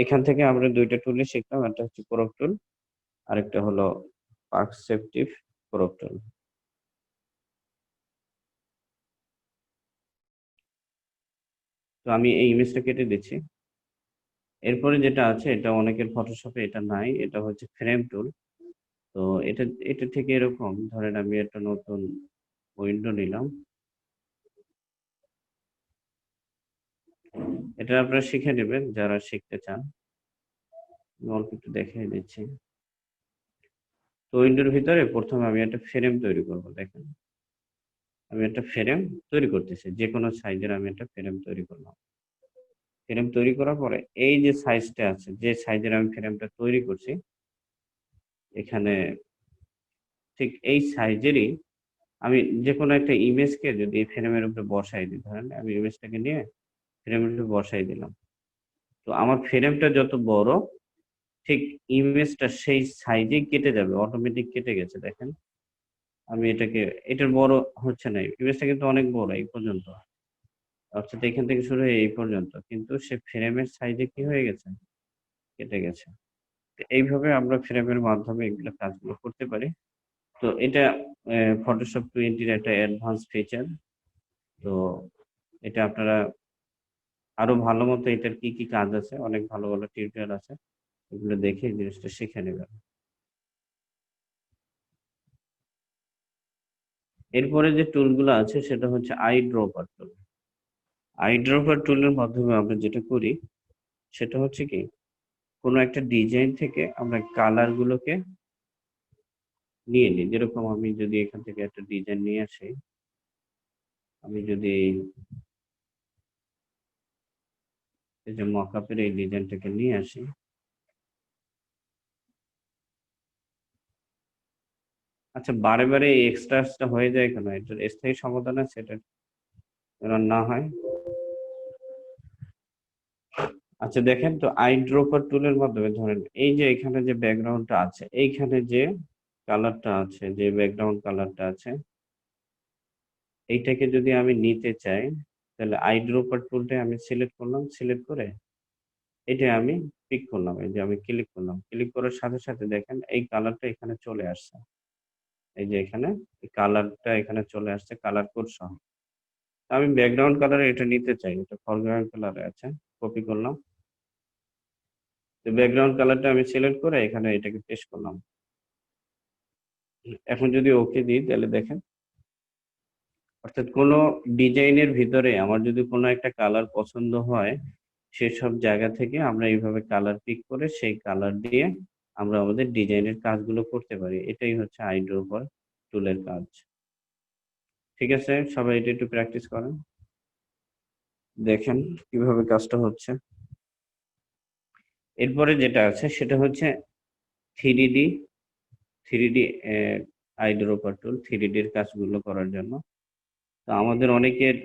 এখান থেকে আমরা দুইটা টুলই শিখলাম, একটা হচ্ছে ক্রপ টুল, আরেকটা হলো পার্সপেক্টিভ ক্রপ টুল। তো আমি এই ইমেজটা কেটে দিচ্ছি। এরপরে যেটা আছে, এটা অনেকের ফটোশপে এটা নাই, এটা হচ্ছে ফ্রেম টুল। তো এটা থেকে এরকম ধরেন আমি একটা নতুন উইন্ডো নিলাম, এটা আপনারা শিখে নেবেন যারা শিখতে চান। আমি অল্প একটু দেখিয়ে দিচ্ছি। তো উইন্ডোর ভিতরে প্রথমে আমি একটা ফ্রেম তৈরি করব। দেখেন আমি একটা ফ্রেম তৈরি করতেছি, যে কোনো সাইজের আমি একটা ফ্রেম তৈরি করলাম। ফ্রেম তৈরি করার পরে এই যে সাইজটা আছে, যে সাইজের আমি ফ্রেমটা তৈরি করছি, এখানে ঠিক এই সাইজেরই আমি যে কোনো একটা ইমেজকে যদি এই ফ্রেমের উপরে বসাই দিই, ধরেন আমি ইমেজটাকে নিয়ে ফ্রেমের উপরে বসাই দিলাম, তো আমার ফ্রেমটা যত বড় ঠিক ইমেজটা সেই সাইজেই কেটে যাবে, অটোমেটিক কেটে গেছে। দেখেন আমি এটার বড় হচ্ছে না, ইমেজটা কিন্তু অনেক বড় এই পর্যন্ত, অর্থাৎ এখান থেকে শুরু হয়ে এই পর্যন্ত, কিন্তু সে ফ্রেমের সাইজে কি হয়ে গেছে, কেটে গেছে। তো এইভাবে আমরা ফ্রেমের মাধ্যমে এগুলো কাজগুলো করতে পারি। তো এটা ফটোশপ 20 একটা অ্যাডভান্স ফিচার। তো এটা আপনারা আরো ভালো মতো এটার কি কাজ আছে, অনেক ভালো টিউটোরিয়াল আছে, এগুলো দেখে এই জিনিসটা শিখে নেবেন। এরপরে যে টুলগুলো আছে সেটা হচ্ছে আইড্রপার টুল। আইড্রপার টুলের মাধ্যমে আমরা যেটা করি সেটা হচ্ছে কি, কোনো একটা ডিজাইন থেকে আমরা কালার গুলোকে নিয়ে নিই। যেরকম আমি যদি এখান থেকে একটা ডিজাইন নিয়ে আসি, আমি যদি এই যে মকআপের এই ডিজাইনটাকে নিয়ে আসি, আচ্ছা বারে এই এক্সট্রাসটা হয়ে যায় কেন, এটার স্থায়ী সমাধান আছে এটা যেন না হয়। আচ্ছা দেখেন, তো আইড্রপার টুলের মাধ্যমে ধরেন এই যে এখানে যে ব্যাকগ্রাউন্ডটা আছে, এইখানে যে কালারটা আছে, যে ব্যাকগ্রাউন্ড কালারটা আছে, এইটাকে যদি আমি নিতে চাই তাহলে আইড্রপার টুলটা আমি সিলেক্ট করলাম, সিলেক্ট করে এটা আমি পিক করলাম, এই যে আমি ক্লিক করলাম, ক্লিক করার সাথে সাথে দেখেন এই কালারটা এখানে চলে আসছে, এই যে এখানে এই কালারটা এখানে চলে আসছে কালার কোড সহ। আমি ব্যাকগ্রাউন্ড কালারে এটা নিতে চাই, এটা ফরগ্রাউন্ড কালারে আছে, কপি করলাম, তো ব্যাকগ্রাউন্ড কালারটা আমি সিলেক্ট করে এখানে এটাকে পেস্ট করলাম। এখন যদি ওকে দিই তাহলে দেখেন অর্থাৎ কোনো ডিজাইনের ভিতরে আমার যদি কোনো একটা কালার পছন্দ হয়, সেসব জায়গা থেকে আমরা এইভাবে কালার পিক করে সেই কালার দিয়ে আমরা আমাদের ডিজাইনের কাজগুলো করতে পারি। এটাই হচ্ছে আইড্রপার টুলের কাজ। ঠিক আছে? সবাই এটা একটু প্র্যাকটিস করেন। দেখেন কিভাবে কাজটা হচ্ছে। এরপরে যেটা আছে সেটা হচ্ছে 3D আইড্রপার টুল 3D এর কাজগুলো করার জন্য। তো আমাদের অনেকের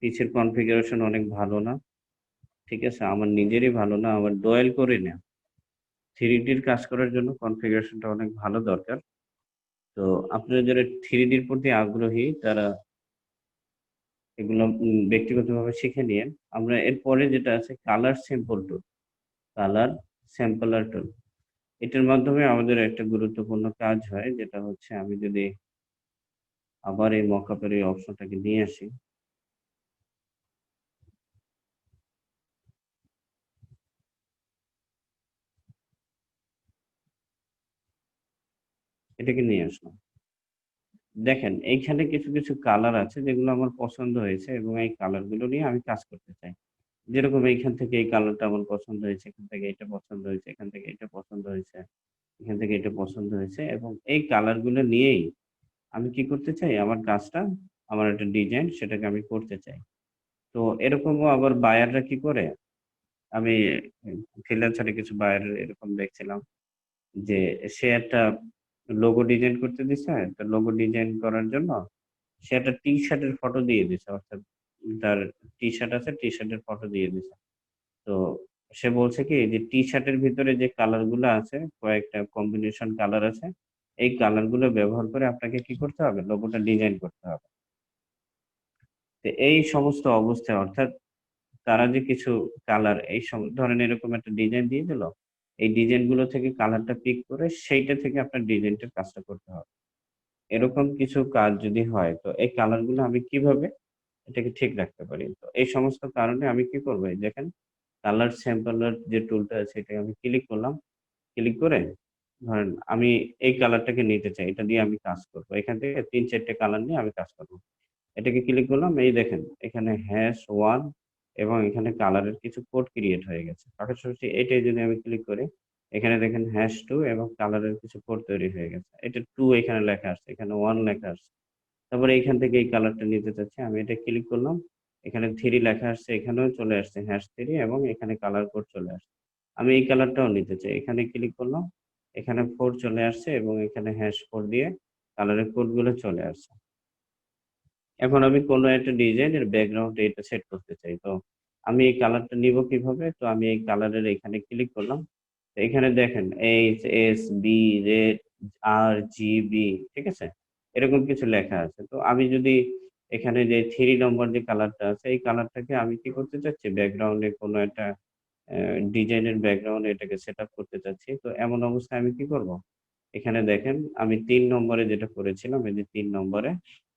পিসির কনফিগারেশন অনেক ভালো না। ঠিক আছে? আমার নিজেরই ভালো না, আমার ডয়েল করে না। 3D এর কাজ করার জন্য কনফিগারেশনটা অনেক ভালো দরকার। তো আপনারা যারা 3D এর প্রতি আগ্রহী তারা এগুলো ব্যক্তিগতভাবে শিখে নিয়েন। আমরা এরপরে যেটা আছে কালার স্যাম্পল টুল, কালার স্যাম্পলার টুল। এটার মাধ্যমে আমাদের একটা গুরুত্বপূর্ণ কাজ হয়, যেটা হচ্ছে আমি যদি আবার এই মকআপের এই অপশনটাকে নিয়ে আসি। এটাকে নিয়ে আসলাম। দেখেন এইখানে কিছু, কিছু কালার আছে যেগুলো আমার পছন্দ হয়েছে এবং এই কালারগুলো নিয়ে আমি কাজ করতে চাই। যেরকম এইখান থেকে এই কালারটা আমার পছন্দ হয়েছে, এখান থেকে এটা পছন্দ হয়েছে, এখান থেকে এটা পছন্দ হয়েছে, এখান থেকে এটা পছন্দ হয়েছে এবং এই কালারগুলো নিয়েই আমি কি করতে চাই? আমার কাজটা, আমার একটা ডিজাইন সেটাকে আমি করতে চাই। তো এরকমও আবার বায়াররা কি করে? আমি ফ্রিল্যান্সারে কিছু বায়ার এরকম দেখছিলাম যে সে একটা লোগো ডিজাইন করতে দিছে। তো লোগো ডিজাইন করার জন্য সে একটা টি-শার্টের ফটো দিয়ে দিছে। অর্থাৎ তার টি-শার্ট আছে, টি-শার্টের ফটো দিয়ে দিছে। তো সে বলছে কি যে টি-শার্টের ভিতরে যে কালার গুলো আছে, কয়েকটা কম্বিনেশন কালার আছে, এই কালার গুলো ব্যবহার করে আপনাকে কি করতে হবে? লোগোটা ডিজাইন করতে হবে। তো এই সমস্ত অবস্থায় অর্থাৎ তারা যে কিছু কালার ধরেন এরকম একটা ডিজাইন দিয়ে দিল, এই ডিজাইন গুলো থেকে কালারটা পিক করে সেইটা থেকে আপনার ডিজাইনটার কাজটা করতে হবে। এরকম কিছু কাজ যদি হয় তো এই কালার গুলো আমি কিভাবে এটাকে ঠিক রাখতে পারি? তো এই সমস্ত কারণে আমি কি করবো? এই দেখেন কালার স্যাম্পলার যে টুলটা আছে এটাকে আমি ক্লিক করলাম। ক্লিক করে ধরেন আমি এই কালারটাকে নিতে চাই, এটা দিয়ে আমি কাজ করব। এখান থেকে ৩-৪ টে কালার নিয়ে আমি কাজ করব। এটাকে ক্লিক করলাম, এই দেখেন এখানে #1 এবং এখানে কালারের কিছু কোড ক্রিয়েট হয়ে গেছে। পাশাপাশি এটাই যদি আমি ক্লিক করি, এখানে দেখেন #2 এবং কালারের কিছু কোড তৈরি হয়ে গেছে। এটা 2 এখানে লেখা আসছে, এখানে 1 লেখা আসছে। তারপরে এইখান থেকে এই কালারটা নিতে চাচ্ছি, আমি এটা ক্লিক করলাম। এখানে 3 লেখা আসছে, এখানেও চলে আসছে #3 এবং এখানে কালার কোড চলে আসছে। আমি এই কালারটাও নিতে চাই। এখানে ক্লিক করলাম, এখানে 4 চলে আসছে এবং এখানে #4 দিয়ে কালারের কোডগুলো চলে আসছে। এখন আমি কোনো একটা ডিজাইনের ব্যাকগ্রাউন্ডে এটা সেট করতে চাই। তো আমি এই কালারটা নিব কিভাবে? তো আমি এই কালারের এখানে ক্লিক করলাম। তো এখানে দেখেন HSB, রেড, RGB, ঠিক আছে? এরকম কিছু লেখা আছে। তো আমি যদি এখানে যে 3 নম্বর যে কালারটা আছে, এই কালারটাকে আমি কি করতে চাচ্ছি? ব্যাকগ্রাউন্ডে কোনো একটা ডিজাইনের ব্যাকগ্রাউন্ডে এটাকে সেটআপ করতে চাচ্ছি। তো এমন অবস্থায় আমি কি করব? এখানে দেখেন আমি ৩ নম্বরে যেটা করেছিলাম, এই যে ৩ নম্বরে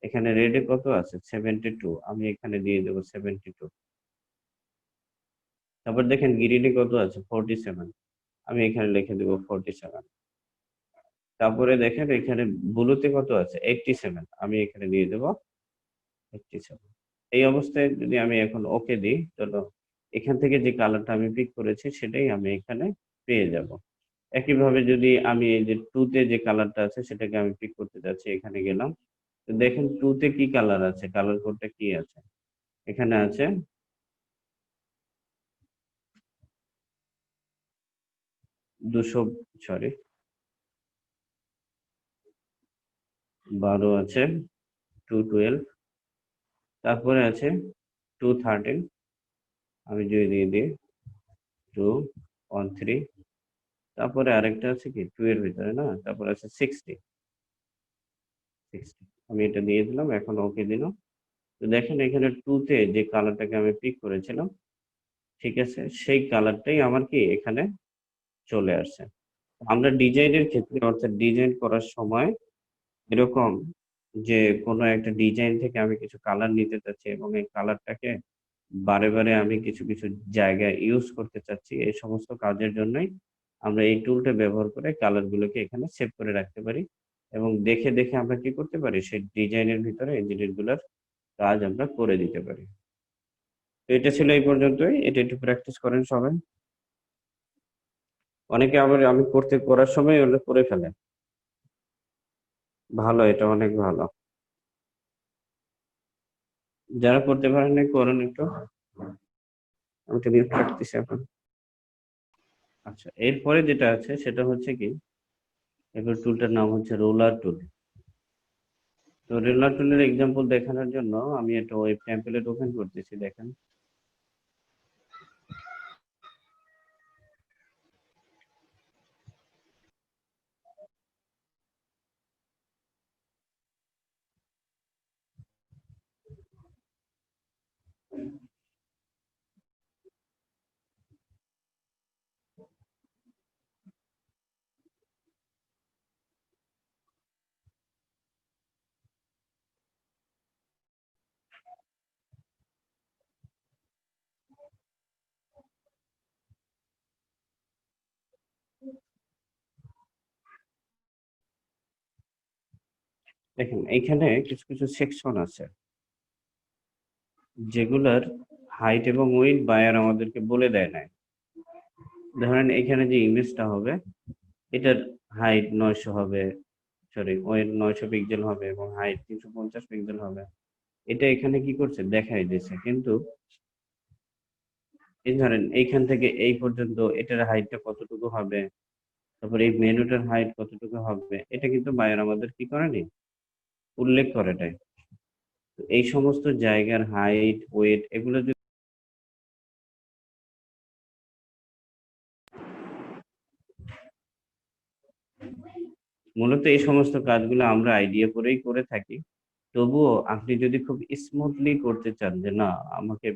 এখানে রেডে কত আছে? 72, আমি এখানে দিয়ে দেব 72। তারপর দেখেন গ্রিনে কত আছে? 47, আমি এখানে লিখে দেব 47। তারপরে দেখেন এখানে ব্লুতে কত আছে? 87, আমি এখানে দিয়ে দেব 87। এই অবস্থায় যদি আমি এখন ওকে দিই, তাহলে এখান থেকে যে কালারটা আমি পিক করেছি সেটাই আমি এখানে পেয়ে যাব। একইভাবে যদি আমি এই যে 2 তে যে কালারটা আছে সেটাকে আমি পিক করতে যাচ্ছি, এখানে গেলাম। তো দেখেন 2 তে কি কালার আছে? কালার কোডটা কি আছে? এখানে আছে 200, সরি 12 আছে, 212, তারপরে আছে 213, আমি যদি দিয়ে দিই 213, তারপরে আরেকটা আছে কি 2 এর ভিতরে না, তারপরে আছে 60, আমি এটা দিয়ে দিলাম, এখন ওকে দিলাম। তো দেখেন এখানে 2 তে যে কালারটাকে আমি পিক করেছিলাম, ঠিক আছে, সেই কালারটাই আমার কি এখানে চলে আসছে। আমরা ডিজাইনের ক্ষেত্রে অর্থাৎ ডিজাইন করার সময় এরকম যে কোনো একটা ডিজাইন থেকে আমি কিছু কালার নিতে চাচ্ছি এবং এই কালারটাকে বারে বারে আমি কিছু কিছু জায়গায় ইউজ করতে চাচ্ছি, এই সমস্ত কাজের জন্যই আমরা এই টুলটা ব্যবহার করে কালার গুলোকে এখানে সেভ করে রাখতে পারি এবং দেখে দেখে আমরা কি করতে পারি, সেই ডিজাইনের ভিতরে এই জিনিসগুলোর কাজ আমরা করে দিতে পারি। তো এটা ছিল এই পর্যন্তই, এটা একটু প্র্যাকটিস করেন সবাই। অনেকে আবার আমি করার সময় ওটা করে ফেলে, ভালো, এটা অনেক ভালো। যারা করতে পারেন না করুন একটু, আমি তো মিউট রাখতেছি এখন। আচ্ছা, এরপরে যেটা আছে সেটা হচ্ছে কি, এবার টুলটার নাম হচ্ছে রোলার টুল। তো রোলার টুলের এক্সাম্পল দেখানোর জন্য আমি একটা ওয়েব টেমপ্লেট ওপেন করতেছি, দেখেন। দেখেন এইখানে কিছু কিছু সেকশন আছে যেগুলার হাইট এবং উইডথ বায়ার আমাদেরকে বলে দেয় না। ধরেন এখানে যে ইমেজটা হবে এটার হাইট 900 হবে, সরি ওয়েট 900 পিক্সেল হবে এবং হাইট 350 পিক্সেল হবে। এটা এখানে কি করছে, দেখাই দিয়েছে, কিন্তু এই ধরেন এইখান থেকে এই পর্যন্ত এটার হাইটটা কতটুকু হবে, তারপর এই মেনুটার হাইট কতটুকু হবে, এটা কিন্তু বায়ার আমাদের কি করেনি, উল্লেখ করে নাই। তো এই সমস্ত জায়গার হাইট ওয়েট এগুলো যদি মূলত এই সমস্ত কাজগুলো আমরা আইডিয়া করেই করে থাকি। তবুও আপনি যদি খুব স্মুথলি করতে চান যে না আমাকে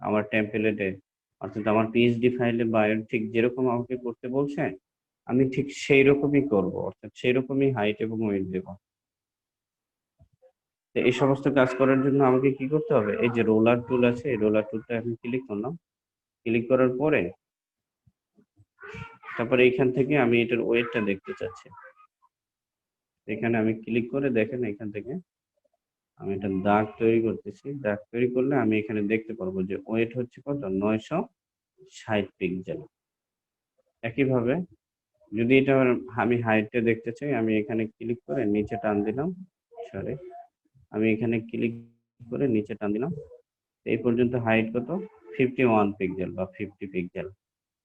আমার টেমপ্লেটে অর্থাৎ আমার পিএইচডি ফাইলে বায়ার ঠিক যেরকম আমাকে করতে বলছে আমি ঠিক সেই রকমই করব, অর্থাৎ সেই রকমই হাইট এবং ওয়েট দেব। তো এই সমস্ত কাজ করার জন্য আমাকে কি করতে হবে, এই যে রোলার টুল আছে এই রোলার টুলটা আমি ক্লিক করলাম, ক্লিক করার পরে তারপরে এইখান থেকে আমি এটার ওয়েটটা দেখতে চাচ্ছি। এখানে আমি ক্লিক করে দেখেন এখান থেকে আমি একটা দাগ তৈরি করতেছি, দাগ তৈরি করলে আমি এখানে দেখতে পারবো যে ওয়েট হচ্ছে কত, 960 পিক্সেল। একইভাবে যদি এটা আমি হাইটটা দেখতে চাই আমি এখানে ক্লিক করে নিচে টান দিলাম, সরি আমি এখানে ক্লিক করে নিচে টান দিলাম, এই পর্যন্ত হাইট কত, 51 পিক্সেল বা 50 পিক্সেল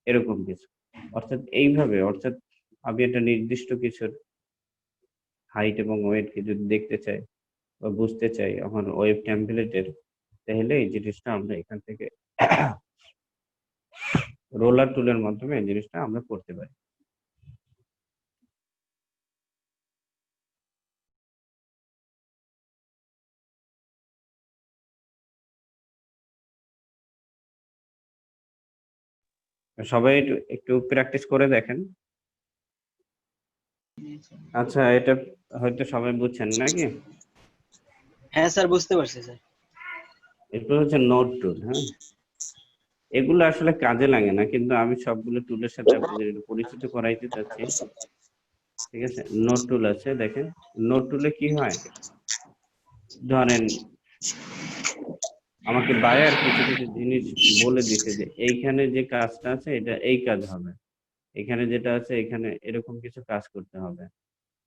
এরকম কিছু। অর্থাৎ এইভাবে, অর্থাৎ আমি একটা নির্দিষ্ট কিছুর হাইট এবং ওয়েটকে যদি দেখতে চাই বা বুঝতে চাই আমার ওয়েব টেমপ্লেটের, তাহলে এই জিনিসটা আমরা এখান থেকে রোলার টুলের মাধ্যমে এই জিনিসটা আমরা করতে পারি। সবাই একটু প্র্যাকটিস করে দেখেন। আচ্ছা, এটা হয়তো সবাই বুঝছেন নাকি? হ্যাঁ স্যার, বুঝতে পারছি স্যার। এরপর হচ্ছে নোট টুল। হ্যাঁ, এগুলো আসলে কাজে লাগে না, কিন্তু আমি সবগুলো টুলের সাথে আপনাদের একটু পরিচিত করাইতে চাচ্ছি। ঠিক আছে, নোট টুল আছে, দেখেন নোট টুলে কি হয়, ধরেন আমাকে বায়ার কিছু কিছু জিনিস বলে দিছে যে এইখানে যে কাজটা আছে এটা এই কাজ হবে, এখানে যেটা আছে এখানে এরকম কিছু কাজ করতে হবে।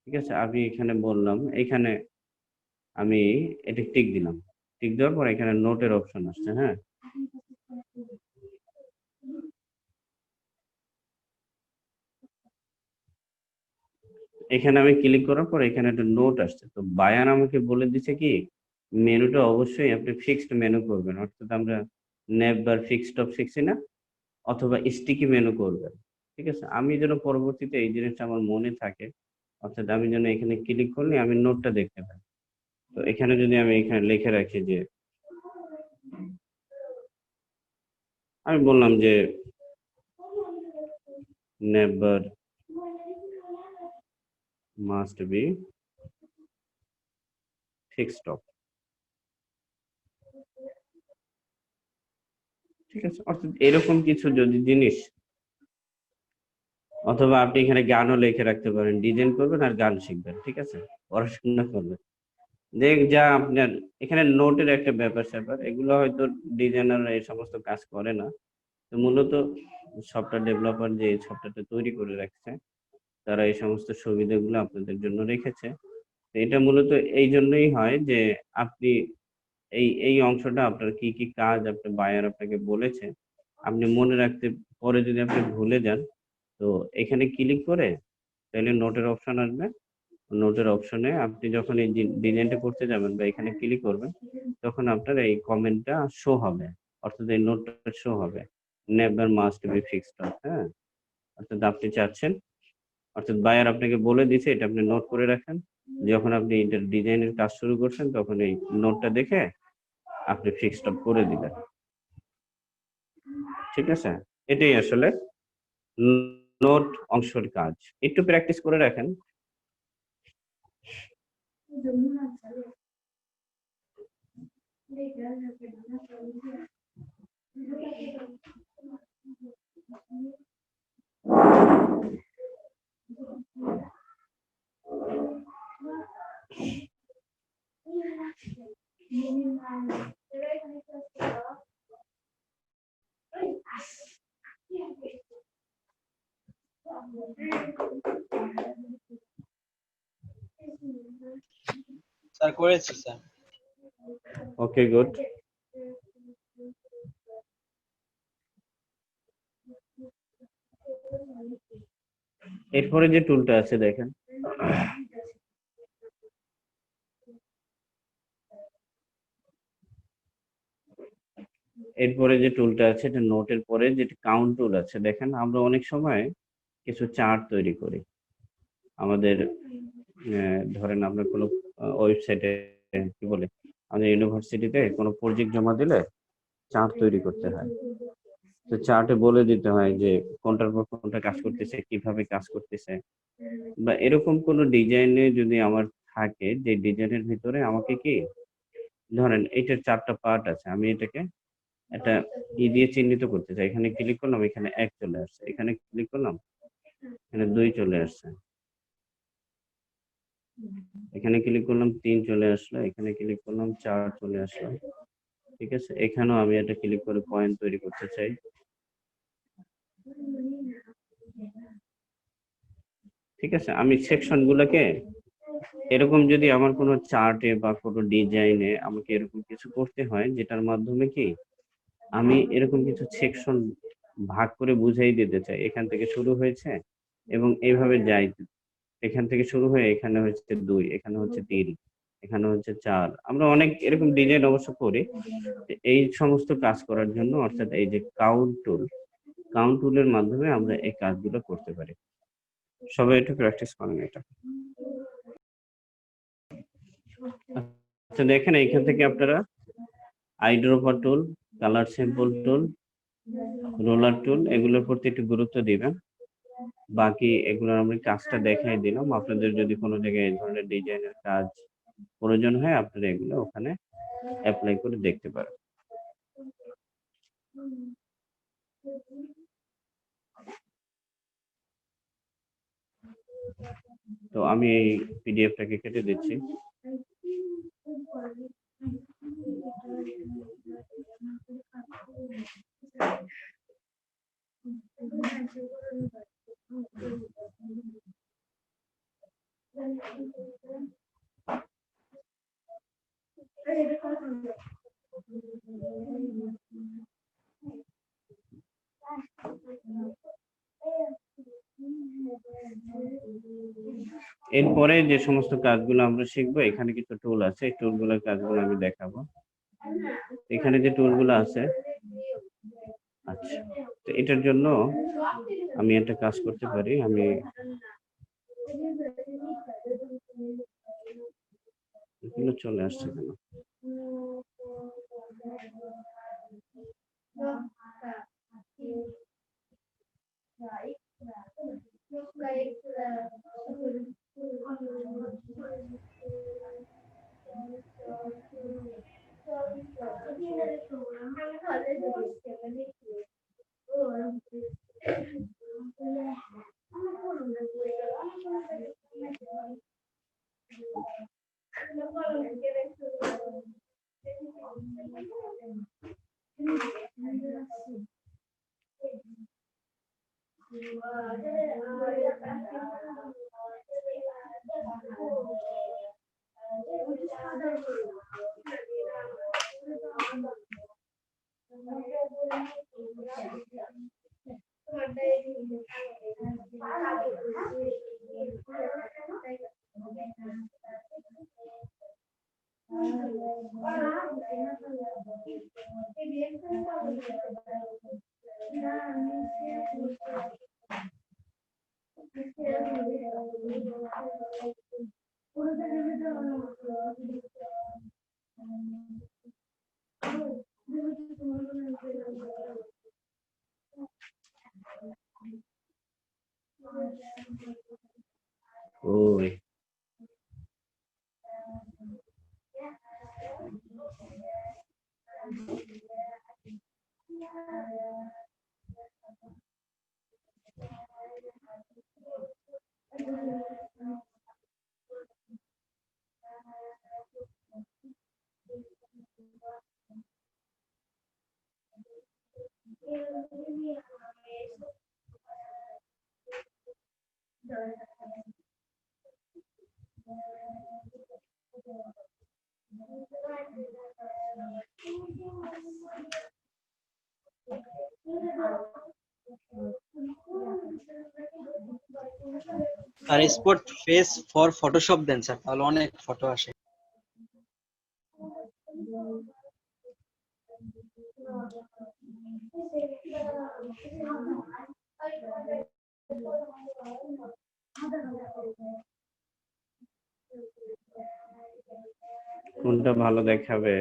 ঠিক আছে, আমি এখানে বললাম, এখানে আমি এটা টিক দিলাম, টিক দেওয়ার পর এখানে নোটের অপশন আসছে। হ্যাঁ, এখানে আমি ক্লিক করার পর এখানে একটা নোট আসছে। তো বায়ান আমাকে বলে দিছে কি মেনুটা অবশ্যই আপনি ফিক্সড মেনু করবেন, অর্থাৎ আমরা নেভ বার ফিক্সড টপ শিখছি না, অথবা স্টিকি মেনু করবেন। ঠিক আছে, আমি যেন পরবর্তীতে এই জিনিসটা আমার মনে থাকে, অর্থাৎ আমি যেন এখানে ক্লিক করলে আমি নোটটা দেখতে পাই। তো এখানে যদি আমি এখানে লিখে রাখি যে আমি বললাম যে never must be fixed top. ঠিক আছে, অর্থাৎ এরকম কিছু যদি জিনিস অথবা আপনি এখানে গানও লিখে রাখতে পারেন, ডিজাইন করবেন আর গান শিখবেন, ঠিক আছে, পড়াশোনা করবেন। দেখ যা আপনার এখানে নোটের একটা ব্যাপার-স্যাপার, এগুলো হয়তো ডিজাইনাররা এই সমস্ত কাজ করে না। তো মূলত সফটওয়্যার ডেভেলপার যে সফটওয়্যারটা তৈরি করে রাখছে, তারা এই সমস্ত সুবিধাগুলো আপনাদের জন্য রেখেছে। তো এটা মূলত এই জন্যই হয় যে আপনি এই অংশটা আপনার কি, কি কাজ আপনার বায়ার আপনাকে বলেছে, আপনি মনে রাখতে, পরে যদি আপনি ভুলে যান, তো এখানে ক্লিক করে তাহলে নোটের অপশন আসবে। নোটের অপশনে আপনি যখন এই ডিজাইনটা করতে যাবেন বা এখানে ক্লিক করবেন, তখন আপনার এই কমেন্টটা শো হবে, অর্থাৎ এই নোটটা শো হবে। Never must be fixed up, হ্যাঁ? অর্থাৎ আপনি চাচ্ছেন, অর্থাৎ বায়ার আপনাকে বলে দিয়েছে, এটা আপনি নোট করে রাখেন। যখন আপনি এটার ডিজাইনের কাজ শুরু করছেন, তখন এই নোটটা দেখে আপনি ফিক্সড আপ করে দিবেন। ঠিক আছে? এটাই আসলে নোট অংশের কাজ। একটু প্র্যাকটিস করে রাখেন। স্যার করেছি স্যার। ওকে, গুড। এরপরে যে টুলটা আছে দেখেন, এরপরে যে টুলটা আছে, এটা নোটের পরে যেটা কাউন্ট টুল আছে, দেখেন আমরা অনেক সময় কিছু চার্ট তৈরি করি আমাদের, ধরেন আমরা কোনো ওয়েবসাইটে, কি বলে, আমাদের ইউনিভার্সিটিতে কোনো প্রজেক্ট জমা দিলে চার্ট তৈরি করতে হয়। তো চার্টে বলে দিতে হয় যে কোনটার পর কোনটা কাজ করতেছে, কিভাবে কাজ করতেছে, বা এরকম কোনো ডিজাইনে যদি আমার থাকে, যে ডিজাইনের ভিতরে আমাকে কি, ধরেন এটার 4টা পার্ট আছে, আমি এটাকে একটা দিয়ে চিহ্নিত করতে চাই। এখানে ক্লিক করলাম, এখানে 1 চলে আসছে, এখানে ক্লিক করলাম, এখানে 2 চলে আসছে, এখানে ক্লিক করলাম 3 চলে আসলো, এখানে ক্লিক করলাম 4 চলে আসলো। ঠিক আছে, এখানেও আমি এটা ক্লিক করে পয়েন্ট তৈরি করতে চাই। ঠিক আছে, আমি সেকশন গুলোকে এরকম, যদি আমার কোনো চার্টে বা কোনো ডিজাইনে আমাকে এরকম কিছু করতে হয়, যেটার মাধ্যমে কি আমি এরকম কিছু সেকশন ভাগ করে বুঝাই দিতে চাই, এখান থেকে শুরু হয়েছে এবং এইভাবে যাই, এখান থেকে শুরু হয়ে এখানে হচ্ছে 2, এখানে হচ্ছে 3, এখানে হচ্ছে 4। আমরা অনেক এরকম ডিজাইন অবশ্য করি। এই সমস্ত কাজ করার জন্য, অর্থাৎ এই যে কাউন্ট টুলের মাধ্যমে আমরা এই কাজগুলো করতে পারি। সবাই একটু প্র্যাকটিস করেন এটা। আচ্ছা দেখেন, এইখান থেকে আপনারা আইড্রপার টুল, কালার স্যাম্পল টুল, রোলার টুল, এগুলোর প্রতি একটু গুরুত্ব দিবেন। বাকি এগুলোর আমি কাজটা দেখাই দিলাম। আপনাদের যদি কোনো জায়গায় এই ধরনের ডিজাইনের কাজ প্রয়োজন হয়, আপনারা এগুলো ওখানে অ্যাপ্লাই করে দেখতে পারেন। তো আমি এই পিডিএফটাকে কেটে দিচ্ছি। এরপরে যে সমস্ত কাজগুলো আমরা শিখবো, এখানে কিছু টুল আছে, এই টুলগুলোর কাজগুলো আমি দেখাবো। এখানে যে টুলগুলো আছে, আচ্ছা, তো এটার জন্য আমি একটা কাজ করতে পারি। আমি এগুলো চলে আসছে কেন? ওই আর spot face for Photoshop then sir, তাহলে অনেক ফটো আসে। কোনটা ভালো দেখাবে?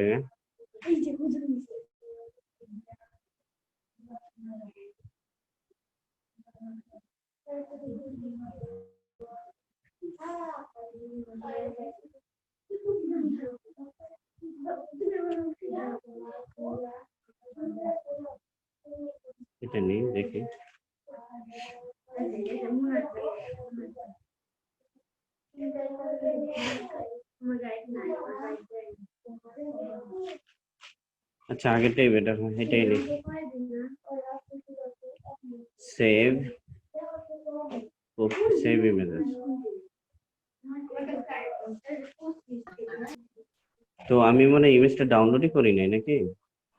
এটা নিয়ে দেখি। আচ্ছা, আগেরটাই বেটার, এটাই নিই। Save save images. তো আমি মনে হয় ইমেজটা ডাউনলোডই করি নাই নাকি?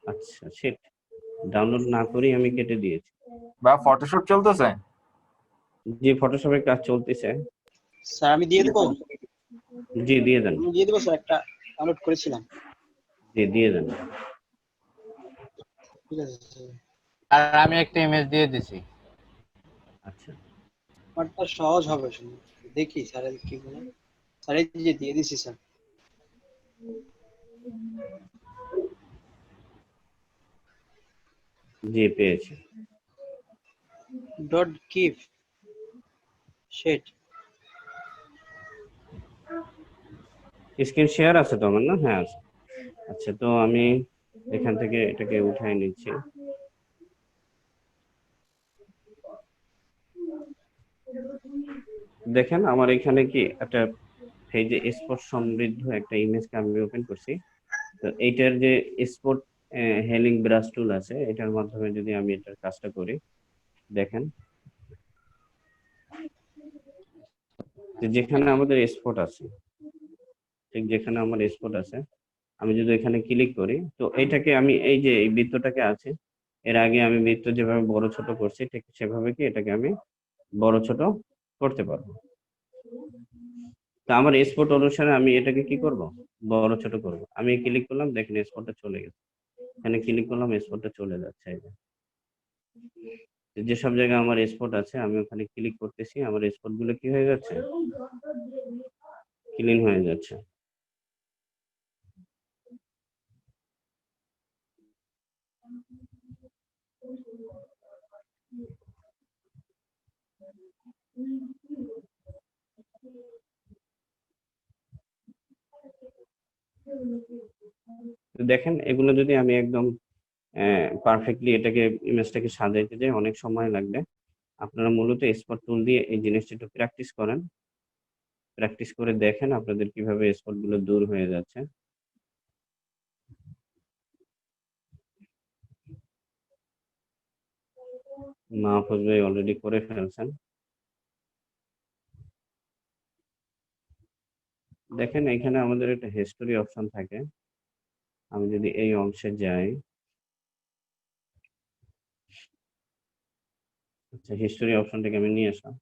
আচ্ছা, সেট ডাউনলোড না করি আমি কেটে দিয়েছি। বা ফটোশুট চলতেছে? জি, ফটোশপের কাজ চলতেছে। স্যার আমি দিয়ে দেবো? জি, দিয়ে দেন। আমি দিয়ে দেবো স্যার, একটা ডাউনলোড করেছিলাম। জি, দিয়ে দেন। ঠিক আছে স্যার। আর আমি একটা ইমেজ দিয়ে দিছি। আচ্ছা, আমারটা সহজ হবে শুনুন, দেখি স্যার কি বলে। স্যার এই যে দিয়ে দিছি স্যার। জি পেয়েছি। ডট কিপ শেট। স্ক্রিন শেয়ার আছে তো আমার, না? হ্যাঁ আছে। আচ্ছা, তো আমি এখান থেকে এটাকে উঠাই নিচ্ছি। দেখেন আমার এখানে কি একটা এই যে স্পট সমৃদ্ধ একটা ইমেজকে আমি ওপেন করছি। তো এইটার যে স্পট হেলিং ব্রাশ টুল আছে, এটার মাধ্যমে যদি আমি এটার কাজটা করি, দেখেন যেখানে আমাদের স্পট আছে, ঠিক যেখানে আমার স্পট আছে, আমি যদি এখানে ক্লিক করি, তো এইটাকে আমি এই যে এই বৃত্তটাকে আছে, এর আগে আমি বৃত্ত যেভাবে বড় ছোট করছি, ঠিক সেভাবে কি এটাকে আমি বড় ছোট করতে পারবো। তা আমার স্পট অনুসারে আমি এটাকে কি করব, বড় ছোট করব। আমি ক্লিক করলাম, দেখেন স্পটটা চলে গেছে। এখানে ক্লিক করলাম, স্পটটা চলে যাচ্ছে। এই যে যেসব জায়গায় আমার স্পট আছে আমি ওখানে ক্লিক করতেছি, আমার স্পট গুলো কি হয়ে যাচ্ছে, ক্লিন হয়ে যাচ্ছে। তো দেখেন এগুলো যদি আমি একদম পারফেক্টলি এটাকে ইমেজটাকে সাজাইতে যাই, অনেক সময় লাগবে। আপনারা মূলত স্পট টুল দিয়ে এই জিনিসটা একটু প্র্যাকটিস করেন, প্র্যাকটিস করে দেখেন আপনাদের কিভাবে স্পট গুলো দূর হয়ে যাচ্ছে। মাহফুজ ভাই অলরেডি করে ফেলছেন। দেখেন এখানে আমাদের একটা হিস্টোরি অপশন থাকে। আমি যদি এই অংশে যাই, আচ্ছা হিস্টোরি অপশনটাকে আমি নিয়ে আসলাম,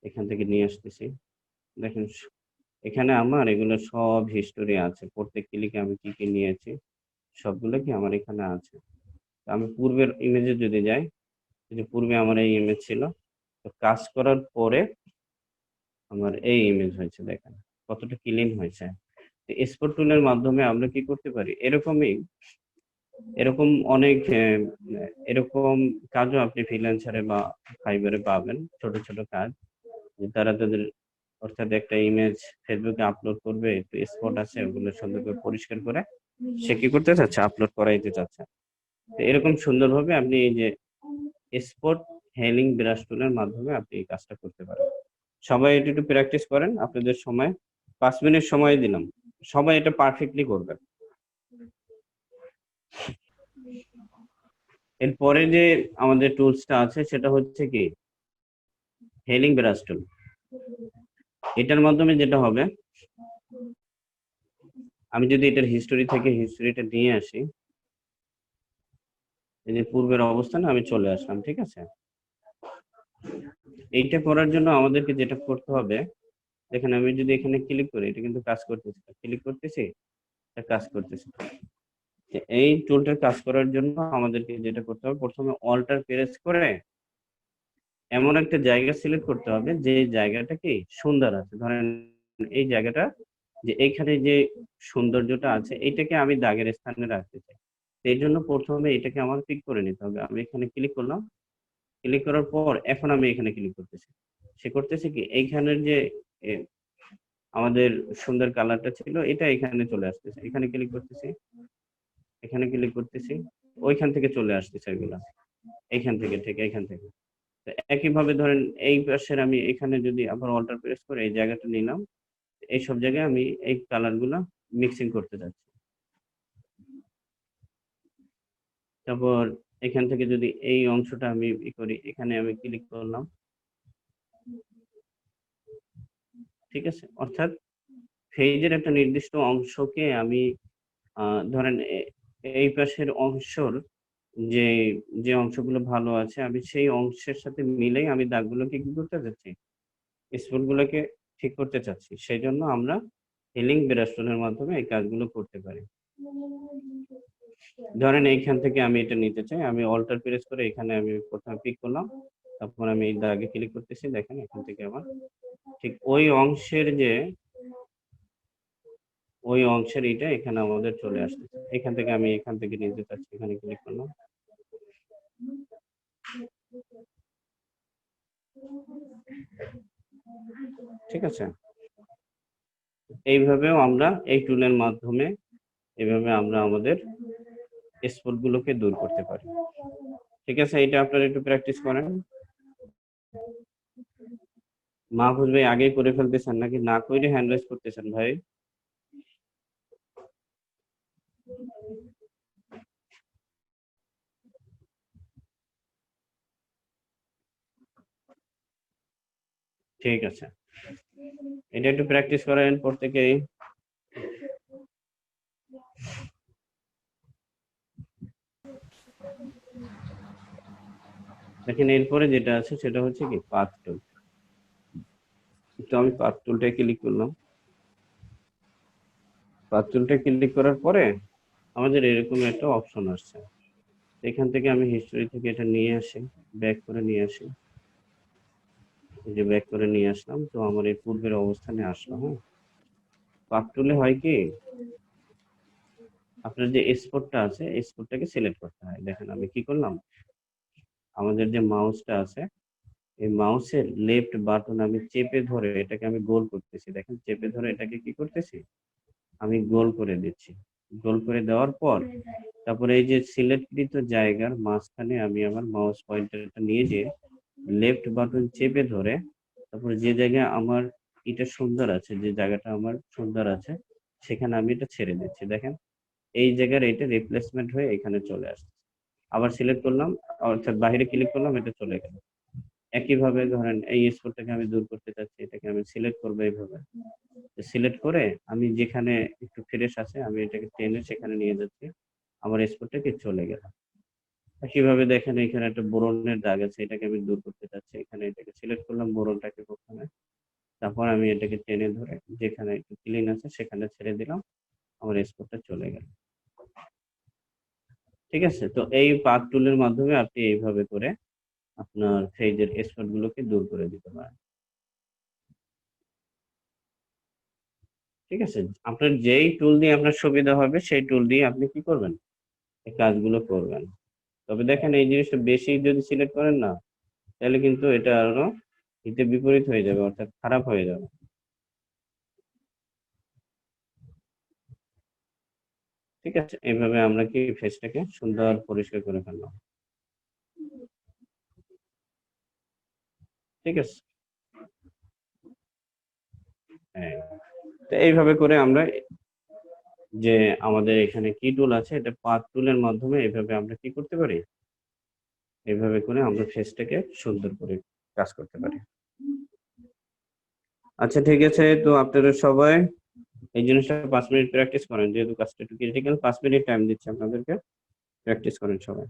এখান থেকে নিয়ে আসতেছি। দেখেন এখানে আমার এগুলো সব হিস্টোরি আছে, প্রত্যেক ক্লিকে আমি কি কি নিয়েছি সবগুলো কি আমার এখানে আছে। তো আমি পূর্বের ইমেজে যদি যাই, এই যে পূর্বে আমার এই ইমেজ ছিল, তো কাজ করার পরে আমার এই ইমেজ হয়েছে, দেখেন কতটা ক্লিন হয়েছে। এক্সপোর্ট টুলের মাধ্যমে আমরা কি করতে পারি, এরকম অনেক এরকম কাজও আপনি ফ্রিল্যান্সারে বা ফাইবারে পাবেন, ছোট ছোট কাজ যে তারা তাদের অর্থাৎ একটা ইমেজ ফেসবুকে আপলোড করবে, একটু স্পট আছে ওগুলো সুন্দর করে পরিষ্কার করে সে কি করতে চাচ্ছে, আপলোড করাইতে চাচ্ছে। তো এরকম সুন্দরভাবে আপনি এই যে স্পট হেলিং ব্রাশ টুলের মাধ্যমে আপনি এই কাজটা করতে পারেন। সবাই এটা একটু প্র্যাকটিস করেন, আপনাদের সময় 5 মিনিট সময় দিলাম, সবাই এটা পারফেক্টলি করবেন। এরপরে যে আমাদের টুলসটা আছে সেটা হচ্ছে কি হেলিং ব্রাশ টুল। এটার মাধ্যমে যেটা হবে, আমি যদি এটার হিস্টোরি থেকে হিস্টোরিটা নিয়ে আসি, এই যে পূর্বের অবস্থানে আমি চলে আসলাম, ঠিক আছে। এইটা করার জন্য আমাদেরকে যেটা করতে হবে, দেখেন আমি যদি এখানে ক্লিক করি এটা কিন্তু কাজ করতেছে, ক্লিক করতেছি এটা কাজ করতেছে। এই টুলটার কাজ করার জন্য আমাদেরকে যেটা করতে হবে, প্রথমে অল্টার প্রেস করে এমন একটা জায়গা সিলেক্ট করতে হবে যে জায়গাটা কি সুন্দর আছে। ধরেন এই জায়গাটা, যে এইখানে যে সৌন্দর্যটা আছে এটাকে আমি দাগের স্থানে রাখতে চাই। এই জন্য প্রথমে এটাকে আমার পিক করে নিতে হবে। আমি এখানে ক্লিক করলাম, ক্লিক করার পর এখন আমি এখানে ক্লিক করতেছি, সে করতেছে কি এইখানের যে আমাদের সুন্দর কালারটা ছিল এটা এখানে চলে আসতেছে, এখানে ক্লিক করতেছি, এখানে ক্লিক করতেছি, ওইখান থেকে চলে আসতেছে এগুলা, এইখান থেকে ঠিক এইখান থেকে। তো একইভাবে ধরেন এই পাশের আমি এখানে যদি আবার অল্টার প্রেস করে এই জায়গাটা নিলাম, এইসব জায়গায় আমি এই কালার গুলা মিক্সিং করতে যাচ্ছি। তারপর এখান থেকে যদি এই অংশটা আমি করি, এখানে আমি ক্লিক করলাম, ঠিক আছে। অর্থাৎ পেজের একটা নির্দিষ্ট অংশকে আমি ধরেন এই পাশের অংশর যে যে অংশগুলো ভালো আছে আমি সেই অংশের সাথে মিলেই আমি দাগগুলোকে কি করতে চাচ্ছি, স্পট গুলোকে ঠিক করতে চাচ্ছি। সেই জন্য আমরা হিলিং ব্রাশ টুলের মাধ্যমে এই কাজগুলো করতে পারি। ধরেন এইখান থেকে আমি এটা নিতে চাই, আমি অল্টার প্রেস করে এখানে আমি প্রথমে পিক করলাম, তারপর আমি এই দাগে ক্লিক করতেছি, দেখেন এখান থেকে আমার ঠিক ওই অংশের যে ওই অংশের এটা এখানে আমাদের চলে আসতেছে। এখান থেকে আমি এখান থেকে নিতে চাচ্ছি, এখানে ক্লিক করলাম, ঠিক আছে। এইভাবেও আমরা এই টুলের মাধ্যমে এইভাবে আমরা আমাদের স্পট গুলোকে দূর করতে পারি, ঠিক আছে। এটা আপনারা একটু প্র্যাকটিস করেন। মাহফুজ ভাই আগেই করে ফেলতেছেন নাকি না করে হ্যান্ড রাইজ করতেছেন ভাই? ঠিক আছে, এটা একটু প্র্যাকটিস করেন প্রত্যেকেই। দেখেন এরপরে যেটা আছে সেটা হচ্ছে কি পাথ টুল। তো আমি পাথ টুলটা ক্লিক করলাম, পাথ টুলটা ক্লিক করার পরে আমাদের এরকম একটা অপশন আসছে। এখান থেকে আমি হিস্টোরি থেকে এটা নিয়ে আসি, ব্যাক করে নিয়ে আসি, এই যে ব্যাক করে নিয়ে আসলাম, তো আমার এই পূর্বের অবস্থানে আসলো। হ্যাঁ, পাথ টুলে হয় কি আপনার যে স্পটটা আছে এই স্পটটাকে সিলেক্ট করতে হয়। দেখেন আমি কি করলাম, আমাদের যে মাউসটা আছে এই মাউসের লেফট বাটন আমি চেপে ধরে এটাকে আমি গোল করতেছি। দেখেন চেপে ধরে এটাকে কি করতেছি, আমি গোল করে দিচ্ছি। গোল করে দেওয়ার পর তারপরে এই যে সিলেক্টকৃত জায়গার মাঝখানে আমি আমার মাউস পয়েন্টারটা নিয়ে যেয়ে লেফট বাটন চেপে ধরে তারপরে যে জায়গায় আমার এটা সুন্দর আছে, যে জায়গাটা আমার সুন্দর আছে সেখানে আমি এটা ছেড়ে দিচ্ছি। দেখেন এই জায়গার এটা রিপ্লেসমেন্ট হয়ে এখানে চলে আসছে। আবার সিলেক্ট করলাম, অর্থাৎ বাইরে ক্লিক করলাম, এটা চলে গেল। একইভাবে ধরেন এই স্পটটাকে আমি দূর করতে চাচ্ছি, এটাকে আমি সিলেক্ট করবো এইভাবে, সিলেক্ট করে আমি যেখানে একটু ফ্রেশ আছে আমি এটাকে টেনে সেখানে নিয়ে যাচ্ছি, আমার স্পটটাকে চলে গেল। কিভাবে দেখেন এখানে একটা বোরনের দাগ আছে, এটাকে আমি দূর করতে চাচ্ছি, এখানে এটাকে সিলেক্ট করলাম বোরনটাকে প্রথমে, তারপর আমি এটাকে টেনে ধরে যেখানে একটু ক্লিন আছে সেখানে ছেড়ে দিলাম, আমার স্পটটা চলে গেল। ঠিক আছে, তো এই পাথ টুলের মাধ্যমে আপনি এইভাবে করে আপনার ফেজের স্পট গুলোকে দূর করে দিতে পারেন। ঠিক আছে, আপনার যেই টুল দিয়ে আপনার সুবিধা হবে সেই টুল দিয়ে আপনি কি করবেন, এই কাজগুলো করবেন। তবে দেখেন এই জিনিসটা বেশি যদি সিলেক্ট করেন না, তাহলে কিন্তু এটা আরো হিতে বিপরীত হয়ে যাবে, অর্থাৎ খারাপ হয়ে যাবে। ঠিক আছে, এইভাবে আমরা কি ফেসটাকে সুন্দর পরিষ্কার করে ফেললাম। ঠিক আছে, হ্যাঁ, তো এইভাবে করে আমরা যে আমাদের এখানে কি টুল আছে, এটা পাথ টুলের মাধ্যমে এইভাবে আমরা কি করতে পারি, এইভাবে করে আমরা ফেসটাকে সুন্দর করে কাজ করতে পারি। আচ্ছা ঠিক আছে, তো আপনারা সবাই এই জিনিসটা 5 মিনিট প্র্যাকটিস করেন, যেহেতু কাজটা একটু ক্রিটিক্যাল। 5 মিনিট টাইম দিচ্ছি আপনাদেরকে, প্র্যাকটিস করেন সবাই।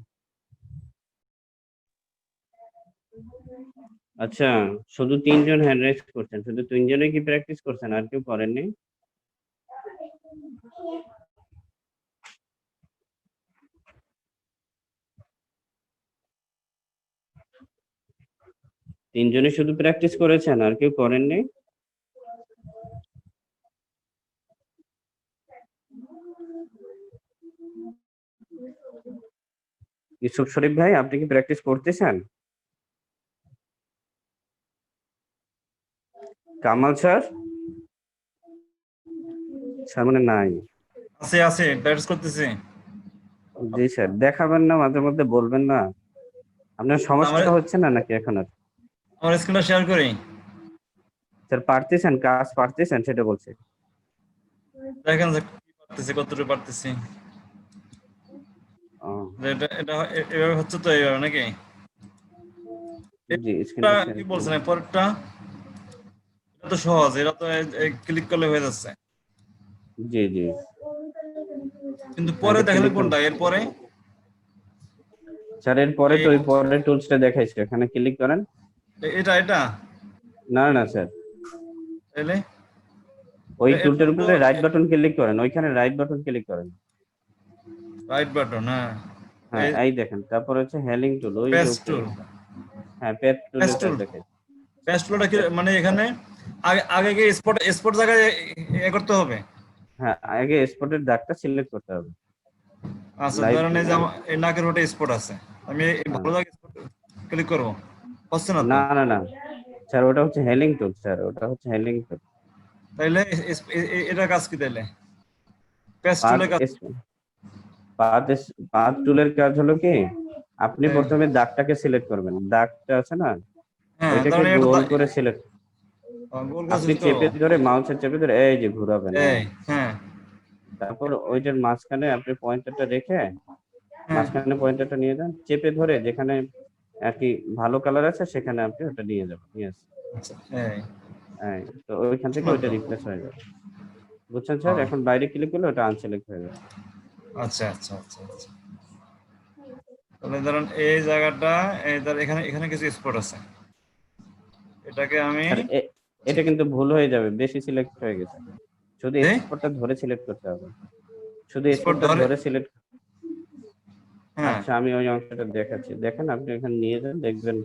আচ্ছা, শুধু 3 জন হ্যান্ড রাইজ করছেন, শুধু 3 জনই কি প্র্যাকটিস করছেন, আর কেউ করেননি? তিনজনই শুধু প্র্যাকটিস করেছেন, আর কেউ করেননি? ইউসুফ শরীফ ভাই, আপনি কি প্র্যাকটিস করতেছেন? কামাল স্যার? স্যার মানে নাই। আছে প্র্যাকটিস করতেছি। জি স্যার, দেখাবেন না, মাঝে মধ্যে বলবেন না। আপনার সমস্যা হচ্ছে না নাকি এখন আর? আমার স্ক্রিনটা শেয়ার করি। স্যার পারতেছেন, কাজ পারতেছেন সেটা বলছি। দেখেন যে কি পারতেছি, কতটুকু পারতেছি। ও, এটা এটা এভাবে হচ্ছে তো, এইভাবে নাকি? জি এটা স্ক্রিনটা কি বলছেন পরেরটা? এটা তো সহজ, এটা তো ক্লিক করলে হয়ে যাচ্ছে। জি জি, কিন্তু পরে এটা দেখালে click কোনটা এরপরে? স্যার এর পরে তো ওই পরের টুলসটা দেখাইছে, এখানে ক্লিক করেন। এটা না না স্যার, তাহলে ওই টুলটার উপরে রাইট বাটন ক্লিক করেন, ওইখানে রাইট বাটন ক্লিক করেন। রাইট বাটন, হ্যাঁ হ্যাঁ এই দেখেন, তারপর হচ্ছে হেলিং টুল, ওই যে পেস্ট উপরে। টুল। হ্যাঁ পেস্ট Paste টুল tool। দেখেন। পেস্ট টুলটা কি মানে এখানে আগে গিয়ে স্পট জায়গায় এ করতে হবে? হ্যাঁ আগে স্পটের দাগটা সিলেক্ট করতে হবে। আচ্ছা, Light ধরেন এই যে tool, আমার এই নাকের ওটা স্পট আছে, আমি এই ভালো জায়গায় ক্লিক করব, হচ্ছে না তো? না না না স্যার, ওটা হচ্ছে হেলিং টুল স্যার, ওটা হচ্ছে হেলিং টুল। তাইলে এটা কাজ কি তাইলে? পেস্ট টুলের কাজ? পাথ টুলের কাজ হলো কি, আপনি হ্যাঁ। প্রথমে দাগটাকে সিলেক্ট করবেন, দাগটা আছে না, হ্যাঁ, ওইটাকে ধরেন এটা গোল করে সিলেক্ট, গোল করে আপনি select করবো। চেপে ধরে মাউসের চেপে ধরে এই যে ঘোরাবেন। এই, হ্যাঁ তারপর ওইটার মাঝখানে আপনি পয়েন্টারটা রেখে হ্যাঁ, মাঝখানে পয়েন্টারটা নিয়ে যান, চেপে ধরে যেখানে আর কি ভালো কালার আছে সেখানে আপনি ওটা নিয়ে যাবেন। ইয়েস, আচ্ছা, এই তো ওইখান থেকে ওইটা রিপ্লেস হয়ে যাবে। বুঝছেন স্যার? হ্যাঁ। এখন বাইরে ক্লিক করলে ওটা আনসিলেক্ট হয়ে যাবে। আচ্ছা। তাহলে ধরেন এই জায়গাটা, এই ধর এখানে কিছু স্পট আছে, এটাকে আমি আর এটা কিন্তু ভুল হয়ে যাবে, বেশি সিলেক্ট হয়ে গেছে। শুধু এ? স্পটটা ধরে সিলেক্ট করতে হবে, শুধু Spot স্পটটা ধরে? ধরে সিলেক্ট। হ্যাঁ আচ্ছা আমি ওই অংশটা দেখাচ্ছি, দেখেন আপনি এখানে নিয়ে যান, দেখবেন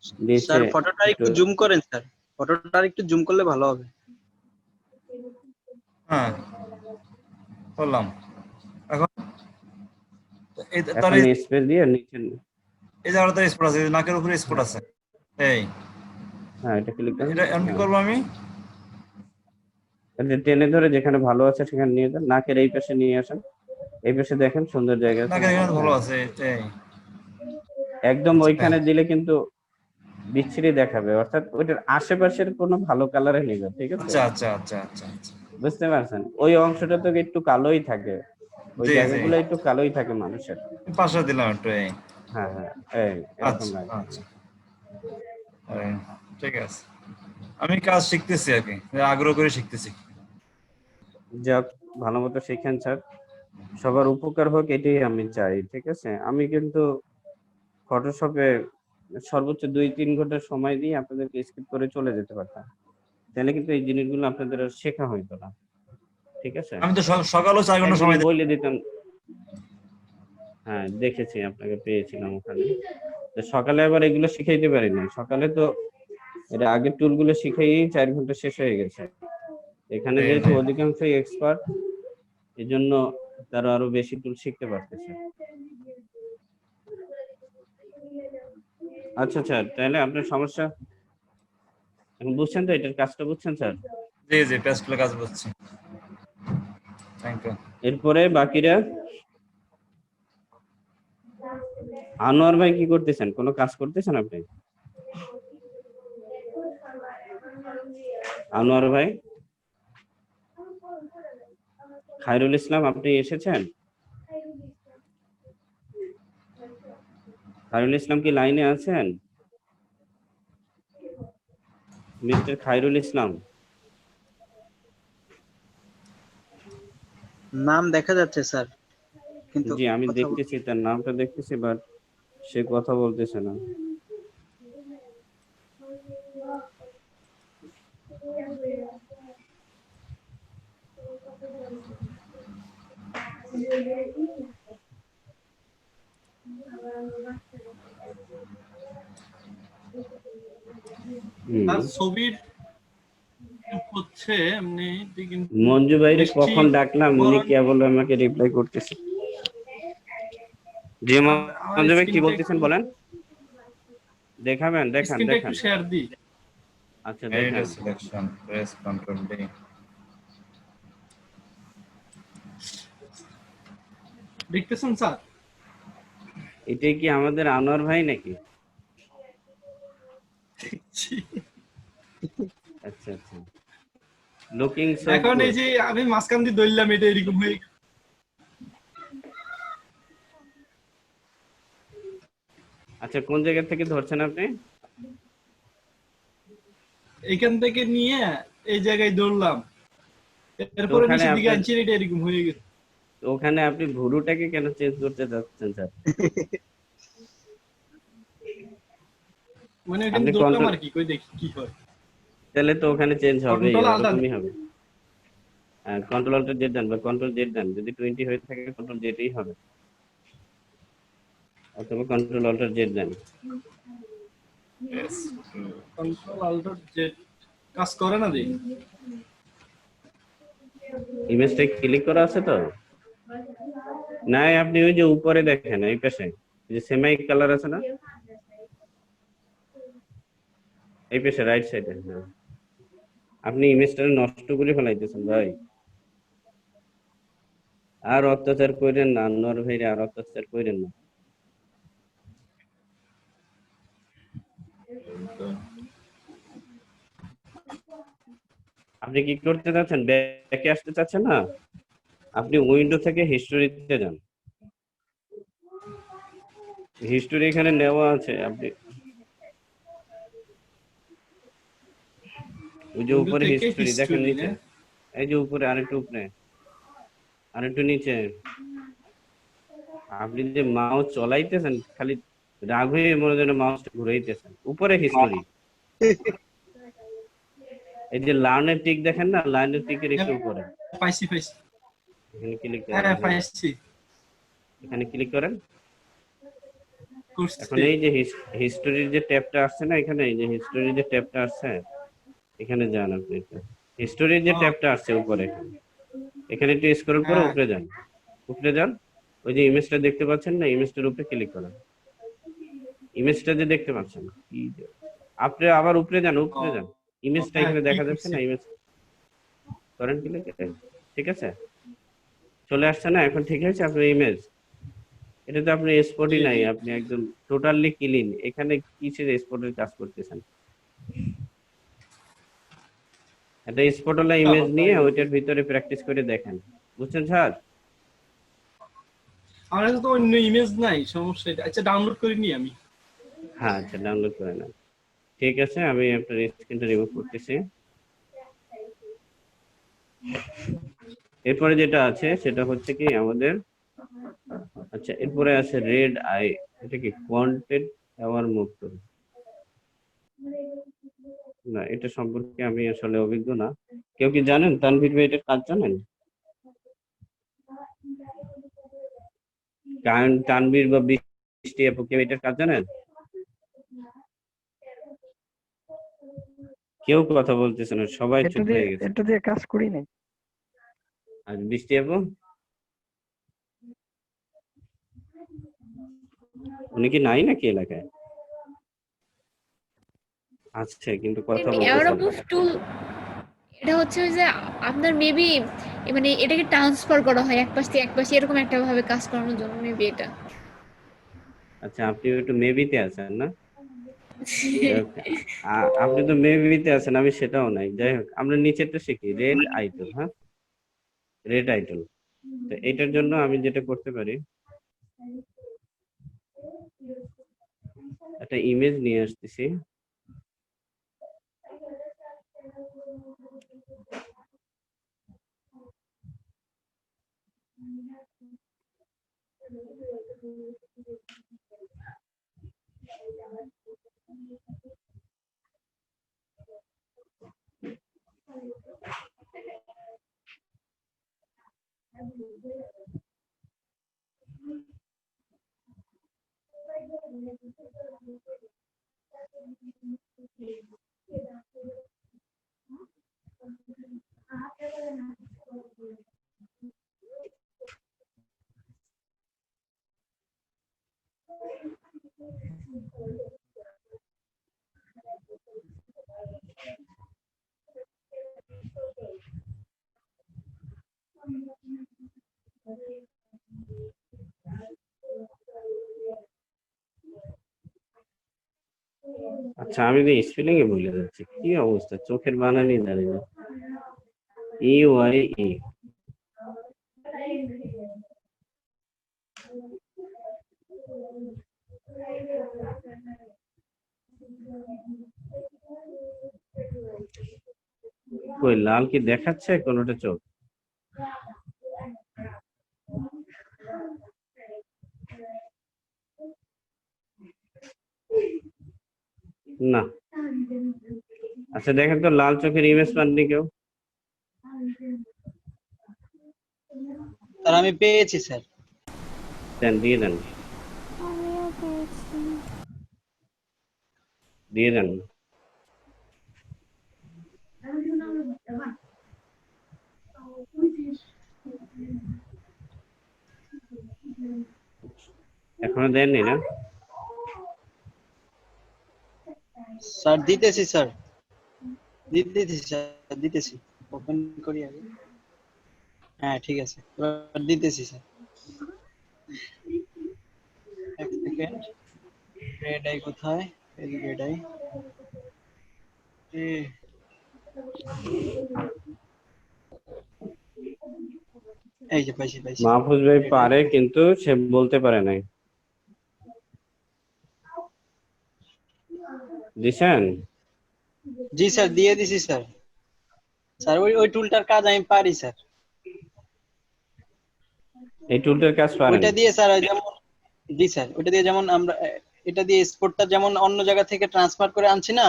স্যার নিচে ফটোটা একটু জুম করেন স্যার, ফটোটা একটু জুম করলে ভালো হবে। হ্যাঁ করলাম। এখন তার এখন স্পেস দিয়ে নিচে, এই জায়গাটা স্পট আছে, এই নাকের উপরে স্পট আছে। এই হ্যাঁ এটা ক্লিক করেন, এটা আমি কি করবো? আমি এটা টেনে ধরে যেখানে ভালো আছে সেখানে নিয়ে যান, নাকের এই পাশে নিয়ে আসেন, এই পাশে দেখেন সুন্দর জায়গা আছে। নাকের এখানে ভালো আছে, এই একদম ওইখানে দিলে কিন্তু বিচ্ছিরি দেখাবে, অর্থাৎ ওইটার আশেপাশের কোনো ভালো কালারে নেবে। ঠিক আছে, আচ্ছা। বুঝতে পারছেন? ওই অংশটা তো একটু কালোই থাকে, ওই জি, জায়গাগুলো একটু কালোই থাকে মানুষের। পাশে দিলাম একটু, এই হ্যাঁ এই এরকম আচ্ছা লাগে। এই, ঠিক আছে। আমি কাজ শিখতেছি আর কি, আগ্রহ করে শিখতেছি। যাক, ভালো মতো শিখেন স্যার, সবার উপকার হোক এটাই আমি চাই, ঠিক আছে? আমি কিন্তু ফটোশপে সর্বোচ্চ 2-3 ঘন্টা সময় দিয়ে আপনাদেরকে স্কিপ করে চলে যেতে পারতাম, তাহলে কিন্তু এই জিনিসগুলো আপনাদের আর শেখা হইতো না, ঠিক আছে? আমি তো সকালেও 4 ঘন্টা সময় একদিনই দিই। বলে দিতাম। হ্যাঁ, দেখেছি আপনাকে পেয়েছিলাম ওখানে। তো সকালে আবার এগুলো শিখাইতে পারি না, সকালে তো এটা আগের টুলগুলো শিখাইয়েই 4 ঘন্টা শেষ হয়ে গেছে। এখানে জি, যেহেতু জি। অধিকাংশই এক্সপার্ট, এজন্য তারা আরো বেশি টুল শিখতে পারতেছে। আচ্ছা স্যার, তাহলে আপনার সমস্যা এখন বুঝছেন তো, এটার কাজটা বুঝছেন স্যার? জি, জি, পেজগুলো কাজ বুঝছি। Thank you. এরপরে বাকিরা, আনোয়ার ভাই কি করতেছেন? কোনো কাজ করতেছেন আপনি? আনোয়ার ভাই, খায়রুল ইসলাম, আপনি এসেছেন? খায়রুল ইসলাম কি লাইনে আছেন? মিস্টার খায়রুল ইসলাম? নাম দেখা যাচ্ছে স্যার, কিন্তু জি, আমি কথা দেখতেছি, তার নামটা দেখতেছি, বাট সে কথা বলতেছে না। হুম। তার ছবির হচ্ছে এমনি কিন্তু মঞ্জু ভাইরে বেশি কখন ডাকলাম, উনি বড় কেবল আমাকে রিপ্লাই করতেছে। জি আমার মঞ্জু ভাই কি স্ক্রিনটা বলতেছেন বলেন? দেখাবেন, দেখান স্ক্রিনটা একটু দেখান। শেয়ার দিই। আচ্ছা এডিট দেখান। Selection, press control D. দেখতেছেন স্যার? এটাই কি আমাদের আনোয়ার ভাই নাকি? আচ্ছা আচ্ছা, লুকিং সো এখন এই গুড। যে আমি মাঝখান দিয়ে ধরলাম, এটা এরকম হয়ে গেল। আচ্ছা, কোন জায়গা থেকে ধরছেন আপনি? এখান থেকে নিয়ে এই জায়গায় ধরলাম, এরপরে ওখানে নিচের দিকে আপনার, আনছি, এটা এরকম হয়ে গেছে। ওখানে আপনি ভুরুটাকে কেন চেঞ্জ করতে যাচ্ছেন স্যার? মানে ওইখানে আপনি ধরলাম কন্ট্রোল, আর কি, কই দেখি কি হয়। তাহলে তো ওখানে চেঞ্জ হবে, কন্ট্রোল আলটা ওরকমই হবে। কন্ট্রোল অল্টার জেড দেন বা কন্ট্রোল জেড দেন, যদি 20 হয়ে থাকে কন্ট্রোল জেডই হবে, অথবা কন্ট্রোল অল্টার জেড দেন। প্রেস কন্ট্রোল আলটা যে কাজ করে না দেখি। ইমেজটা ক্লিক করা আছে তো? না, আপনি ওই যে উপরে দেখেন, এই পাশে যে সেমাই কালার আছে না, এই পাশে রাইট সাইডে। হ্যাঁ, আপনি ইমেজটা নষ্ট করে ফেলাইতেছেন ভাই। আর অত্যাচার করেন না আনোয়ার ভাইরে, আর অত্যাচার করেন না। আপনি কি করতে চাচ্ছেন? ব্যাকে আসতে চাচ্ছেন না? আপনি উইন্ডো থেকে হিস্টোরিতে যান, হিস্টোরি এখানে নেওয়া আছে। আপনি ওই যে উইন্ডো উপরে থেকে হিস্টোরি দেখেন, হিস্টোরি নিচে, না? এই যে উপরে, আরেকটু উপরে, আরেকটু নিচে। আপনি যে মাউস চলাইতেছেন, খালি রাগ হয়ে মনে যেন মাউসটা ঘুরাইতেছেন। উপরে হিস্টোরি, এই যে লার্নের টিক দেখেন না, লার্নের টিকের একটু উপরে, পাইছি পাইছি, এখানে ক্লিক করেন। হ্যাঁ হ্যাঁ, পাইছি, এখানে ক্লিক করেন। এখন করছি। এই যে হিস্টোরির যে ট্যাবটা আসছে না এখানে, এই যে হিস্টোরির যে ট্যাবটা আসছে, এখানে যান আপনি। হিস্টোরির যে ট্যাবটা আসছে উপরে, এখানে একটু স্ক্রল করে হ্যাঁ, উপরে যান, উপরে যান। ওই যে ইমেজটা দেখতে পাচ্ছেন না, ইমেজটার উপরে ক্লিক করেন। ইমেজটা যে দেখতে পাচ্ছেন, আপনি আবার উপরে যান, উপরে যান। ইমেজটা হ্যাঁ এখানে দেখা ক্লিক যাচ্ছে করছি। না, ইমেজ করেন ক্লিক। ঠিক আছে, চলে আসছে না এখন? ঠিক আছে, আপনার ইমেজ, এটা তো আপনি এক্সপোর্টই জি নাই, জি, আপনি একদম টোটালি ক্লিন। এখানে কিসের এক্সপোর্টের কাজ করতেছেন? একটা এক্সপোর্ট হলো ইমেজ নিয়ে ওইটার ভিতরে প্র্যাকটিস করে দেখেন, বুঝছেন স্যার? আমার কাছে তো অন্য ইমেজ নাই, সমস্যা এটা। আচ্ছা ডাউনলোড করে নিই আমি। হ্যাঁ, আচ্ছা, ডাউনলোড করে নেন। ঠিক আছে, আমি আপনার স্ক্রিনটা রিমুভ করতেছি। এরপরে যেটা আছে সেটা হচ্ছে কি আমাদের, আচ্ছা এরপরে আছে রেড আই, এটা কি কোয়ান্টেড টাওয়ার মুক্ত? না, এটা সম্পর্কে আমি আসলে অভিজ্ঞ না। কেউ কি জানেন? তানভীর ভাই এটার কাজ জানেন? তানভীর বা বৃষ্টি আপু কেউ এটার কাজ জানেন? কেউ কথা বলতেছে না, সবাই চুপ হয়ে গেছে। এটা দিয়ে কাজ করি নাই। আর বৃষ্টি আপু, উনি কি নাই নাকি এলাকায়? আচ্ছা, কিন্তু কথা বলতেছে না। এয়ারোপ্রুফ টুল এটা হচ্ছে ওই যে আপনার মেবি মানে এটাকে ট্রান্সফার করা হয় এক পাশ থেকে এক পাশে এরকম একটা ভাবে কাজ করানোর জন্য মেবি এটা। আচ্ছা, আপনি একটু মেবিতে আছেন না? যাই হোক, আপনি তো মেবিতে আছেন, আমি সেটাও নাই। যাই হোক, আমরা নিচেরটা শিখি, রেড আইটল। হ্যাঁ, রেড আইটল। তো এটার জন্য আমি যেটা করতে পারি, একটা ইমেজ নিয়ে আসতেছি। আচ্ছা, আমি তো স্পেলিং এ ভুলে যাচ্ছি, কি অবস্থা, চোখের বানানই জানি না। EYE, কই লাল কি দেখাচ্ছে কোনোটা চোখ? না। আচ্ছা দেখেন তো, লাল চোখের ইমেজ পাননি কেউ? স্যার আমি পেয়েছি স্যার। দেন, দিয়ে দেন, আমিও পেয়েছি। দিয়ে দেন। এখনো দেননি না? স্যার দিতেছি স্যার, দিতেছি স্যার, দিতেছি। ওপেন করি আগে। হ্যাঁ ঠিক আছে, এবার দিতেছি স্যার। এক সেকেন্ড। রেড আই কোথায়? এই রেড আই। এই যে পাইছি পাইছি। মাহফুজ ভাই পারে, কিন্তু সে বলতে পারে নাই। দিছেন? জি স্যার, দিয়ে দিছি স্যার। স্যার ওই টুলটার কাজ আমি পারি স্যার। এই টুলটার কাজ পারেন? ওইটা দিয়ে স্যার যেমন, জি স্যার, ওইটা দিয়ে যেমন আমরা এটা দিয়ে স্পোর্টটা যেমন অন্য জায়গা থেকে ট্রান্সফার করে আনছি না,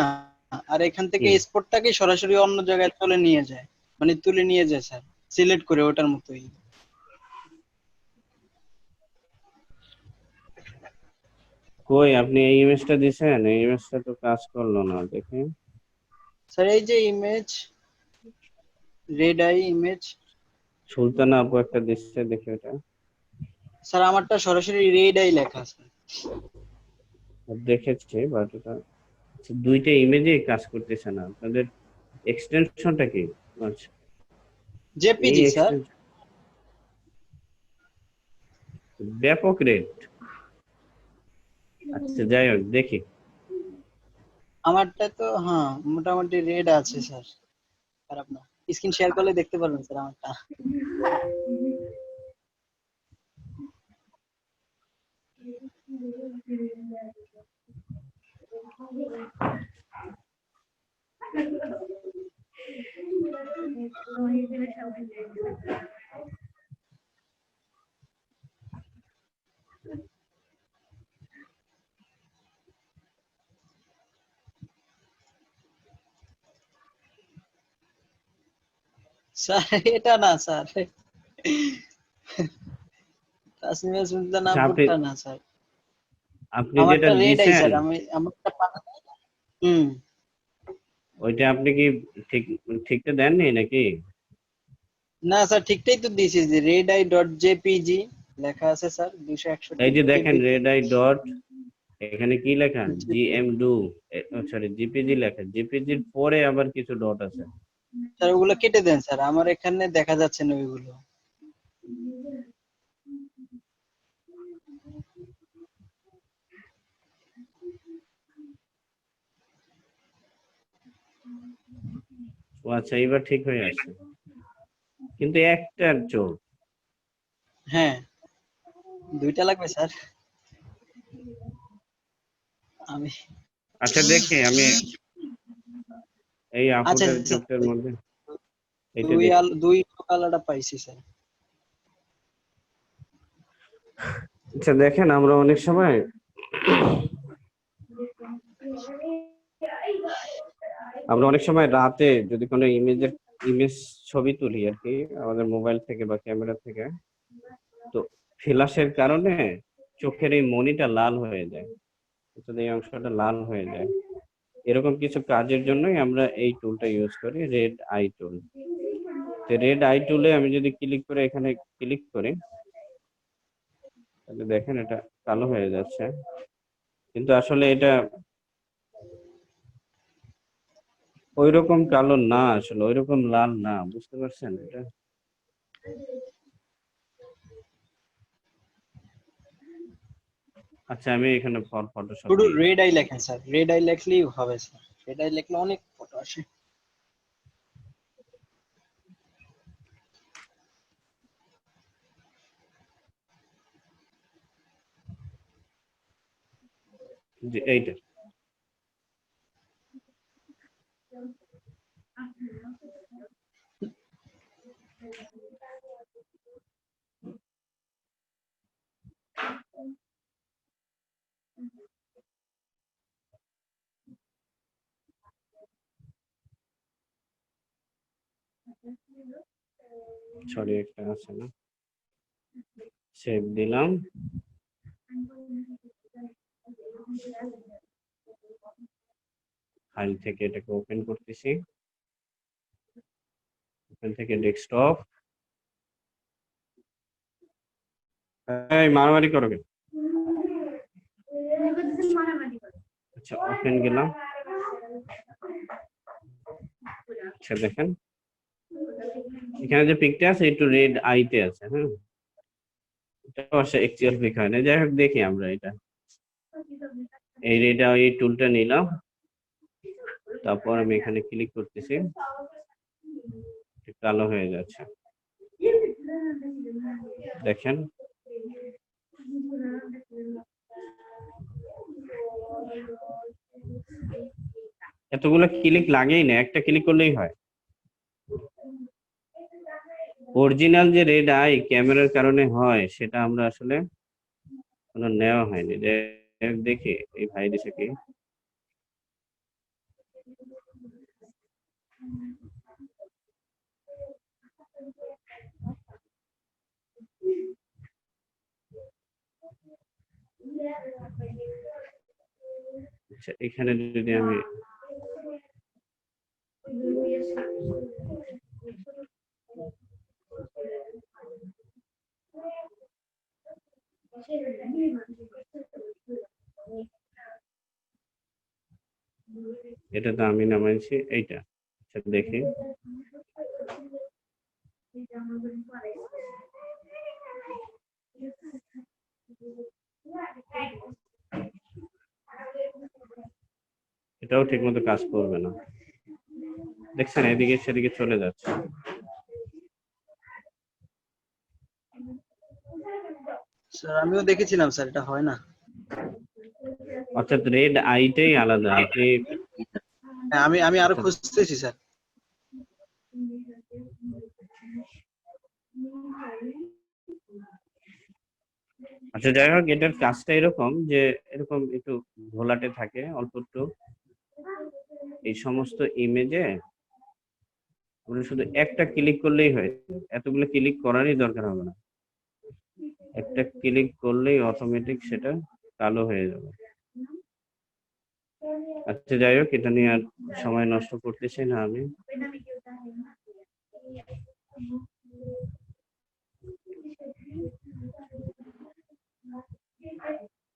আর এখান থেকে স্পোর্টটাকে সরাসরি অন্য জায়গায় তুলে নিয়ে যায়, মানে তুলে নিয়ে যায় স্যার, সিলেক্ট করে ওটার মতোই। কই আপনি এই ইমেজটা দিছেন? এই ইমেজটা তো কাজ করলো না, দেখি। স্যার এই যে image, red eye image. Sultana আপু একটা দিচ্ছে, দেখি ওটা। স্যার আমারটা সরাসরি রেড আই লেখা আছে। দেখেছি, বাট ওটা দুইটা ইমেজে কাজ করতেছে না। আপনাদের এক্সটেনশনটা কি? আচ্ছা, জেপিজি স্যার। ব্যাপক রেট। আচ্ছা যাই হোক, দেখি। আমারটা তো হ্যাঁ মোটামুটি রেড আছে স্যার, খারাপ না। স্ক্রিন শেয়ার করলে দেখতে পারবেন স্যার আমারটা। স্যার এটা না স্যার, তাসনিয়া সুলতানা আচ্ছা, আপুরটা না স্যার, আপনি যেটা আমারটা রেড আই দিছেন স্যার, আমারটা হুম। ওইটা আপনি কি ঠিক ঠিকটা দেননি নাকি? না স্যার ঠিকটাই তো দিয়েছি, যে redeye.jpg লেখা আছে স্যার, 261 এই যে দেখেন KB। red eye dot, এখানে কি লেখা? gm2, সরি জিপিজি লেখা, জিপিজির পরে আবার কিছু ডট আছে। স্যার ওগুলো কেটে দেন স্যার, আমার এখানে দেখা যাচ্ছে না ওইগুলো। ও আচ্ছা, এবার ঠিক হয়ে আসছে, কিন্তু একটার চোখ। হ্যাঁ, দুইটা লাগবে স্যার। আমি আচ্ছা দেখি আমি এই আচ্ছা আপুটার স্যার, চোখটার মধ্যে এটা দেখি। দুই কালারটা পাইছি স্যার। আচ্ছা দেখেন, আমরা অনেক সময় রাতে যদি কোনো ইমেজ ছবি তুলি আর কি, আমাদের মোবাইল থেকে বা ক্যামেরা থেকে, তো ফ্ল্যাশের কারণে চোখের এই মনিটা লাল হয়ে যায়, এই অংশটা লাল হয়ে যায়। এরকম কিছু কাজের জন্যই আমরা এই টুলটা ইউজ করি, রেড আই টুল। তো রেড আই টুলে আমি যদি ক্লিক করে এখানে ক্লিক করি, তাহলে দেখেন এটা কালো হয়ে যাচ্ছে, কিন্তু আসলে এটা ওইরকম কালো না, আসলে ওইরকম লাল না, বুঝতে পারছেন এটা? আচ্ছা আমি এখানে ফটোশপ শুধু রেড আই লেখেন স্যার, রেড আই লেখলেই হবে স্যার, রেড আই লেখলে অনেক ফটো আসে। এইটা। সরি একটা আছে না, সেভ দিলাম। ফাইল থেকে এটাকে ওপেন করতেছি, ওপেন থেকে ডেস্কটপ। এই মারামারি করো কেন? আচ্ছা ওপেন গেলাম। আচ্ছা দেখেন এখানে যে পিকটা আছে একটু রেড আইতে আছে, হ্যাঁ, এটা অবশ্য অ্যাকচুয়াল পিক হয় না। যাই হোক দেখি আমরা এটা, এই রেড আই টুলটা নিলাম, তারপর আমি এখানে ক্লিক করতেছি, কালো হয়ে যাচ্ছে দেখেন। এতগুলো ক্লিক লাগেই না, একটা ক্লিক করলেই হয়। অরিজিনাল যে রেড আই ক্যামেরার কারণে হয় সেটা আমরা আসলে কোনো নেওয়া হয়নি। দেখি এই ভাই দিছে কি, আচ্ছা এখানে যদি আমি এটা তো আমি নামাইছি এইটা, আচ্ছা দেখি। এটাও ঠিক মতো কাজ করবে না, দেখছেন এদিকে সেদিকে চলে যাচ্ছে। স্যার আমিও দেখেছিলাম স্যার, এটা হয় না। অর্থাৎ রেড আইটাই আলাদা। আপনি হ্যাঁ, আমি আরো খুঁজতেছি স্যার। আচ্ছা যাই হোক, এটার কাজটা এরকম যে এরকম একটু ঘোলাটে থাকে অল্প একটু, এই সমস্ত ইমেজে আপনি শুধু একটা ক্লিক করলেই হয়, এতগুলো ক্লিক করারই দরকার হবে না, একটা ক্লিক করলেই অটোমেটিক সেটা কালো হয়ে যাবে। আচ্ছা যাই হোক, এটা নিয়ে আর সময় নষ্ট করতেছি না আমি।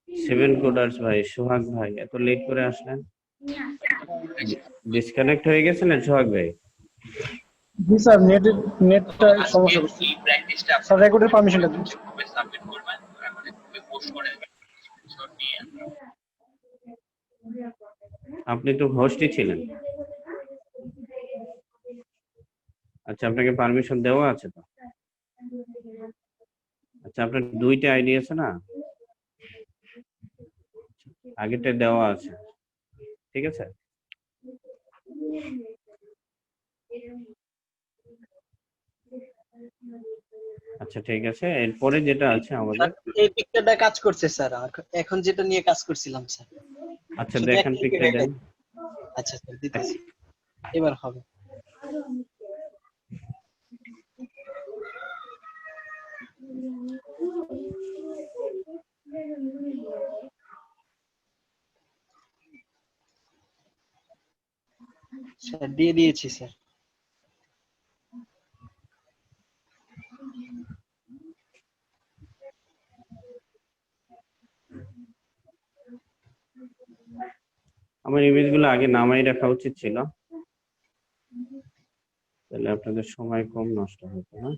সেভেন কোডার্স ভাই, সোহাগ ভাই এত লেট করে আসলেন, ডিসকানেক্ট হয়ে গেছিলেন সোহাগ ভাই? জি স্যার, নেটটা সমস্যা করছে স্যার। রেকর্ডের পারমিশনটা দিন। আপনি তো হোস্টই ছিলেন। আচ্ছা, আপনাকে পারমিশন দেওয়া আছে তো? আচ্ছা, আপনার দুইটা আইডি আছে না? আগেরটা দেওয়া আছে, ঠিক আছে। আচ্ছা ঠিক আছে, এরপরে যেটা আছে আমাদের, এই পিকচারটা কাজ করছে স্যার, এখন যেটা নিয়ে কাজ করছিলাম স্যার। আচ্ছা শুধু দেখেন এক পিকটা click-এ দেন। আচ্ছা স্যার, দিতেছি, এবার হবে। স্যার দিয়ে দিয়েছি স্যার। আমার ইমেজগুলো আগে নামাই রাখা উচিত ছিল, তাহলে আপনাদের সময় কম নষ্ট হতো না।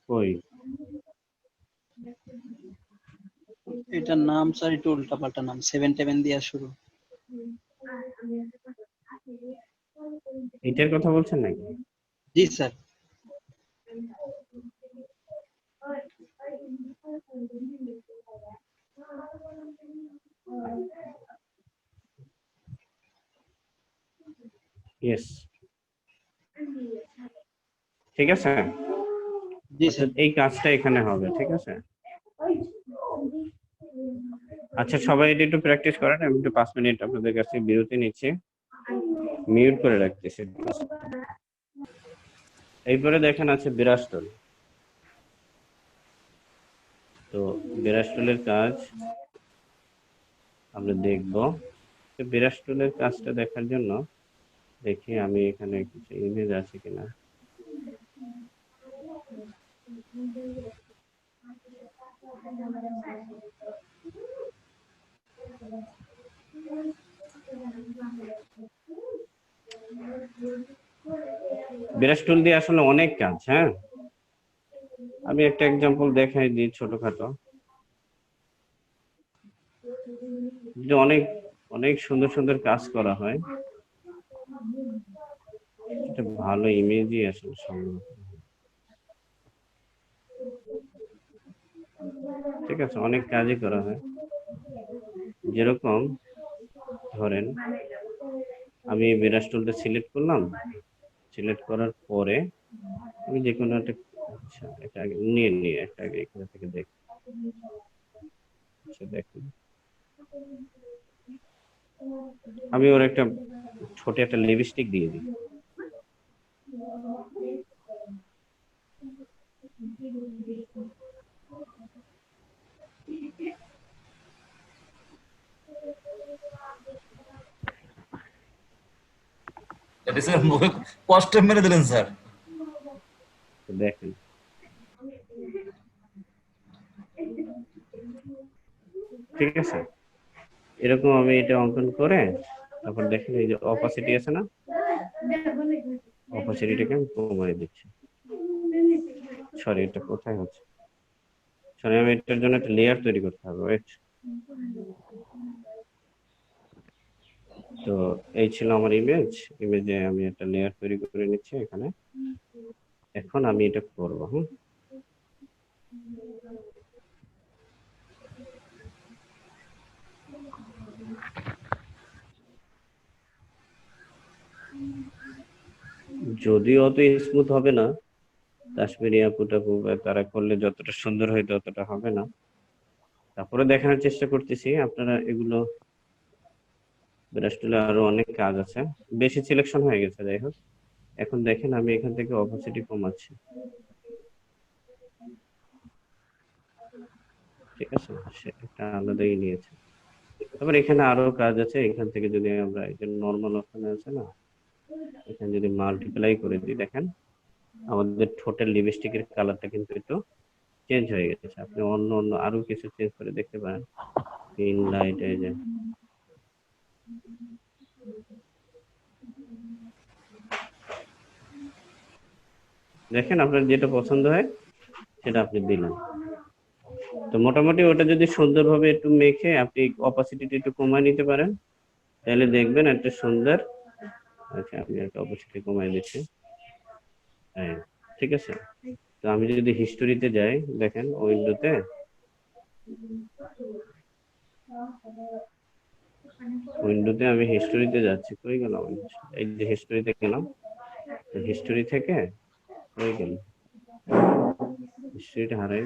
ওই এটার নাম স্যার একটু উল্টাপাল্টা নাম, 7 দিয়ে শুরু। এটার কথা বলছেন নাকি? জি স্যার। ইয়েস, ঠিক আছে। জি আচ্ছা, স্যার। এই কাজটা এখানে হবে, ঠিক আছে। আচ্ছা সবাই এটা একটু প্র্যাকটিস করেন, আমি একটু 5 মিনিট আপনাদের কাছে বিরতি নিচ্ছি, মিউট করে রাখতেছি। এইপরে দেখেন আছে বিরাষ্টল। তো বিরাষ্টলের কাজ আমরা দেখব। তো বিরাষ্টলের কাজটা দেখার জন্য দেখি আমি এখানে কিছু ইমেজ আছে কিনা। বিরাষ্টল দিয়ে আসলে অনেক কাজ, হ্যাঁ আমি একটা এক্সাম্পল দেখাই দিই ছোটখাটো, যে অনেক অনেক সুন্দর সুন্দর কাজ করা হয়। এটা ভালো ইমেজই আসলে সম্ভব, ঠিক আছে, অনেক কাজই করা হয়। যেরকম ধরেন আমি বিরাষ্টলটা সিলেক্ট করলাম, সিলেক্ট করার পরে আমি যে কোনো একটা, আচ্ছা এটা আগে নিয়ে একটা আগে এখান থেকে দেখি। আচ্ছা দেখুন, আমি ওর একটা ছোট একটা লিপস্টিক দিয়ে দিই। এটা স্যার মুখে কষ্ট মেরে দিলেন স্যার। দেখেন ঠিক আছে, এরকম আমি এটা অঙ্কন করে তারপর দেখেন এই যে অপাসিটি আছে না, অপাসিটিটাকে আমি কমিয়ে দিচ্ছি। সরি, এটা কোথায় হচ্ছে, সরি আমি এটার জন্য একটা লেয়ার তৈরি করতে হবে, ওয়েট। তো এই ছিল আমার ইমেজে আমি একটা লেয়ার তৈরি করে নিচ্ছি এখানে। এখন আমি এটা করব, যদিও অত স্মুথ হবে না, কাশ্মীরি আপু টাপু তারা করলে যতটা সুন্দর হয় ততটা হবে না, তারপরে দেখানোর চেষ্টা করতেছি আপনারা এগুলো ব্রাশ টুলে আরো অনেক কাজ আছে, বেশি সিলেকশন হয়ে গেছে। যাই হোক, এখন দেখেন আমি এখান থেকে অপোসিটি কমাচ্ছি, ঠিক আছে, সে একটা আলাদাই নিয়েছে। তারপর এখানে আরো কাজ আছে, এখান থেকে যদি আমরা এই যে নর্মাল অপশন আছে না, এখানে যদি মাল্টিপ্লাই করে দিই, দেখেন আমাদের টোটাল লিপস্টিকের কালারটা কিন্তু একটু চেঞ্জ হয়ে গেছে। আপনি অন্য অন্য আরো কিছু চেঞ্জ করে দেখতে পারেন। গ্রিন লাইট, এই যে দেখেন আপনার যেটা পছন্দ হয় সেটা আপনি দিলেন। তো মোটামুটি ওটা যদি সুন্দরভাবে একটু মেখে আপনি অপাসিটিটা একটু কমায় নিতে পারেন, তাহলে দেখবেন একটা সুন্দর। আচ্ছা, আমি একটা অপাসিটি কমায় দিচ্ছি, হ্যাঁ ঠিক আছে। তো আমি যদি হিস্টোরিতে যাই, দেখেন উইন্ডোতে আমি হিস্টোরিতে যাচ্ছি, কই গেল? এই যে হিস্টোরিতে গেলাম, হিস্টোরি থেকে কই গেল? হিস্টোরিটা হারাই,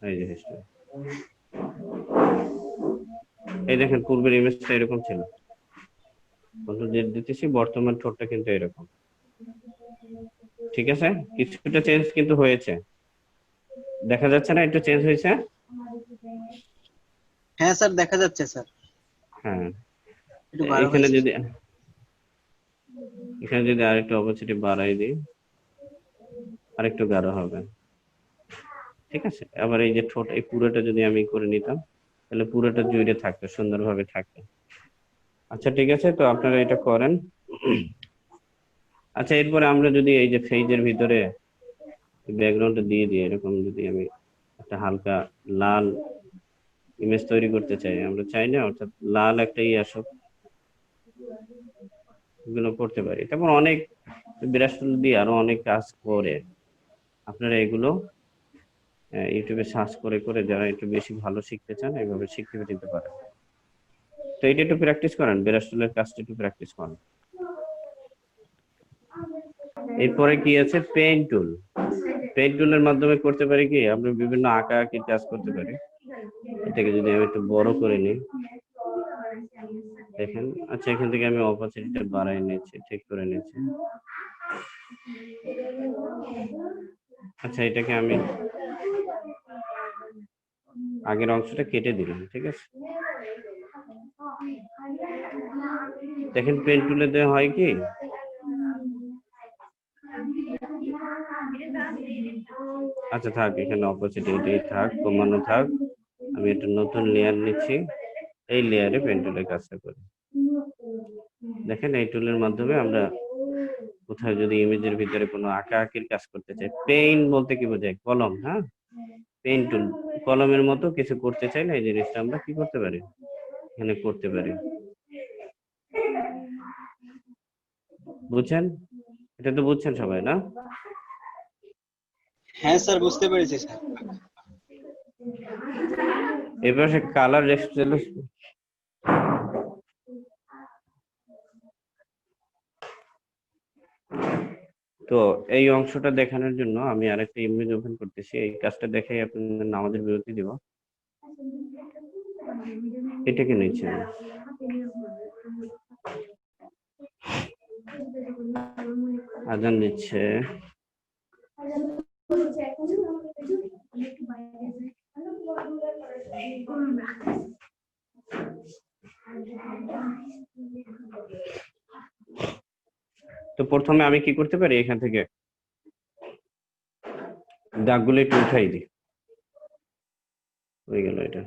এই যে হিস্টোরি, এই দেখেন পূর্বের ইমেজটা এরকম ছিল, কন্ট্রোল জেড দিতেছি, বর্তমান ঠোঁটটা কিন্তু এরকম, ঠিক আছে। কিছুটা চেঞ্জ কিন্তু হয়েছে, দেখা যাচ্ছে না একটু চেঞ্জ হয়েছে? হ্যাঁ স্যার, দেখা যাচ্ছে স্যার, হ্যাঁ, একটু ভালো এখানে হয়েছে। যদি আরেকটু অপোসিটি বাড়াই দিই, আরেকটু গাঢ় হবে, ঠিক আছে। আবার এই যে ঠোঁট, এই পুরোটা যদি আমি করে নিতাম, তাহলে পুরোটা জুড়ে থাকতো, সুন্দরভাবে থাকতো। আচ্ছা ঠিক আছে, তো আপনারা এটা করেন। আচ্ছা, এরপরে আমরা যদি এই যে ফেজের ভিতরে ব্যাকগ্রাউন্ডটা দিয়ে দিই, এরকম যদি আমি একটা হালকা লাল ইমেজ তৈরি করতে চাই, আমরা চাই না, অর্থাৎ লাল একটা আসুক, এগুলো করতে পারি। তারপর অনেক ব্রাশ টুল দিয়ে আরো অনেক কাজ করে, আপনারা এগুলো ইউটিউবে সার্চ করে করে যারা একটু বেশি ভালো শিখতে চান এইভাবে শিখতে যেতে পারেন। তো এটা একটু প্র্যাকটিস করেন, ব্রাশ টুলের কাজটা একটু প্র্যাকটিস করেন। এরপরে কি আছে? পেইন্ট টুল। পেইন্ট টুলের মাধ্যমে করতে পারি কি, আমরা বিভিন্ন আঁকা আঁকির কাজ করতে পারি। এটাকে যদি আমি একটু বড় করে নিই, দেখেন, আচ্ছা এখান থেকে আমি অপাসিটিটা বাড়াই নিয়েছি, ঠিক করে নিয়েছি। আচ্ছা, এটাকে আমি আগের অংশটা কেটে দিলাম, ঠিক আছে। দেখেন পেন টুলে দেওয়া হয় কি, আচ্ছা থাক, এখানে অপোজিট এটাই থাক, কমানো থাক। আমি একটা নতুন লেয়ার নিচ্ছি, এই লেয়ারে পেন টুলের কাজটা করি। দেখেন এই টুলের মাধ্যমে আমরা কোথাও যদি ইমেজের ভিতরে কোনো আঁকা আঁকির কাজ করতে চাই, পেইন বলতে কি বোঝায়? কলম, হ্যাঁ, পেইন টুল, কলমের মতো কিছু করতে চাইলে এই জিনিসটা আমরা কি করতে পারি, এখানে করতে পারি। বুঝছেন? এটা তো বুঝছেন সবাই, না? হ্যাঁ স্যার, বুঝতে পেরেছি স্যার। এবার সে কালার রেস্ট্রিকশন, তো এই অংশটা দেখানোর জন্য আমি আরেকটা ইমেজ ওপেন করতেছি, এই কাজটা দেখাই আপনাদের নামাজের বিরতি দিব। এটাকে নিচ্ছি, আজান দিচ্ছে। তো প্রথমে আমি কি করতে পারি, এখান থেকে দাগগুলো একটু উঠাই দিই, হয়ে গেল এটা।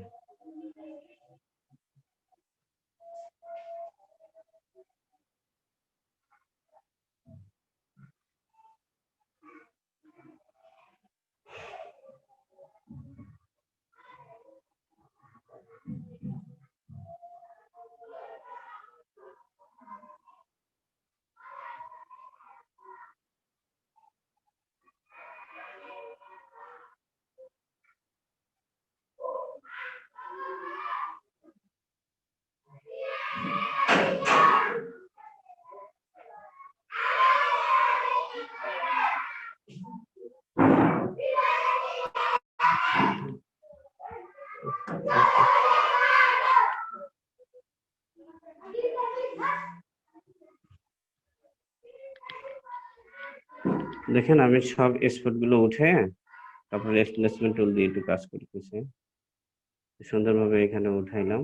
দেখেন আমি সব স্পট গুলো উঠে তারপর রিপ্লেসমেন্ট টুল দিয়ে একটু কাজ করতেছি। সুন্দরভাবে এখানে উঠাইলাম।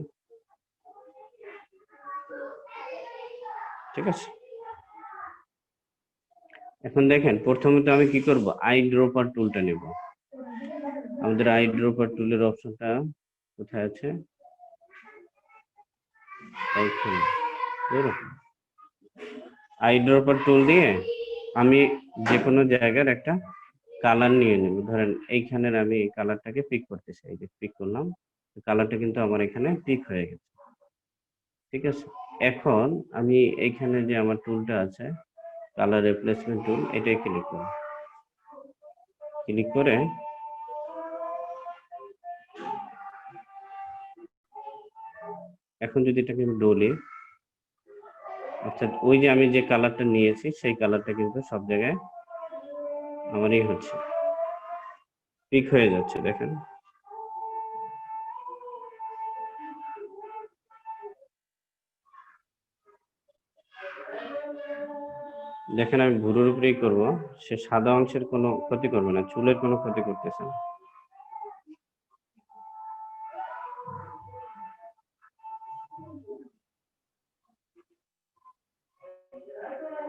ঠিক আছে, এখন দেখেন প্রথমে তো আমি কি করব, আই ড্রপার টুলটা নেব। আমাদের আই ড্রপার টুলের অপশনটা কোথায় আছে? এইখানে। আই ড্রপার টুল দিয়ে আমি যে কোনো জায়গার একটা কালার নিয়ে নেব। ধরেন এইখানের আমি এই কালারটাকে পিক করতে চাই, যে পিক করলাম, কালারটা কিন্তু আমার এখানে পিক হয়ে গেছে। ঠিক আছে, এখন আমি এইখানে যে আমার টুলটা আছে কালার রিপ্লেসমেন্ট টুল, এটাই ক্লিক করব। ক্লিক করে এখন যদি এটাকে আমি ডলি, অর্থাৎ ওই যে আমি যে কালারটা নিয়েছি সেই কালারটা কিন্তু সব জায়গায় আমারই হচ্ছে, পিক হয়ে যাচ্ছে। দেখেন দেখেন আমি ভুরুর উপরেই করব, সে সাদা অংশের কোনো ক্ষতি করবে না, চুলের কোনো ক্ষতি করতেছে না।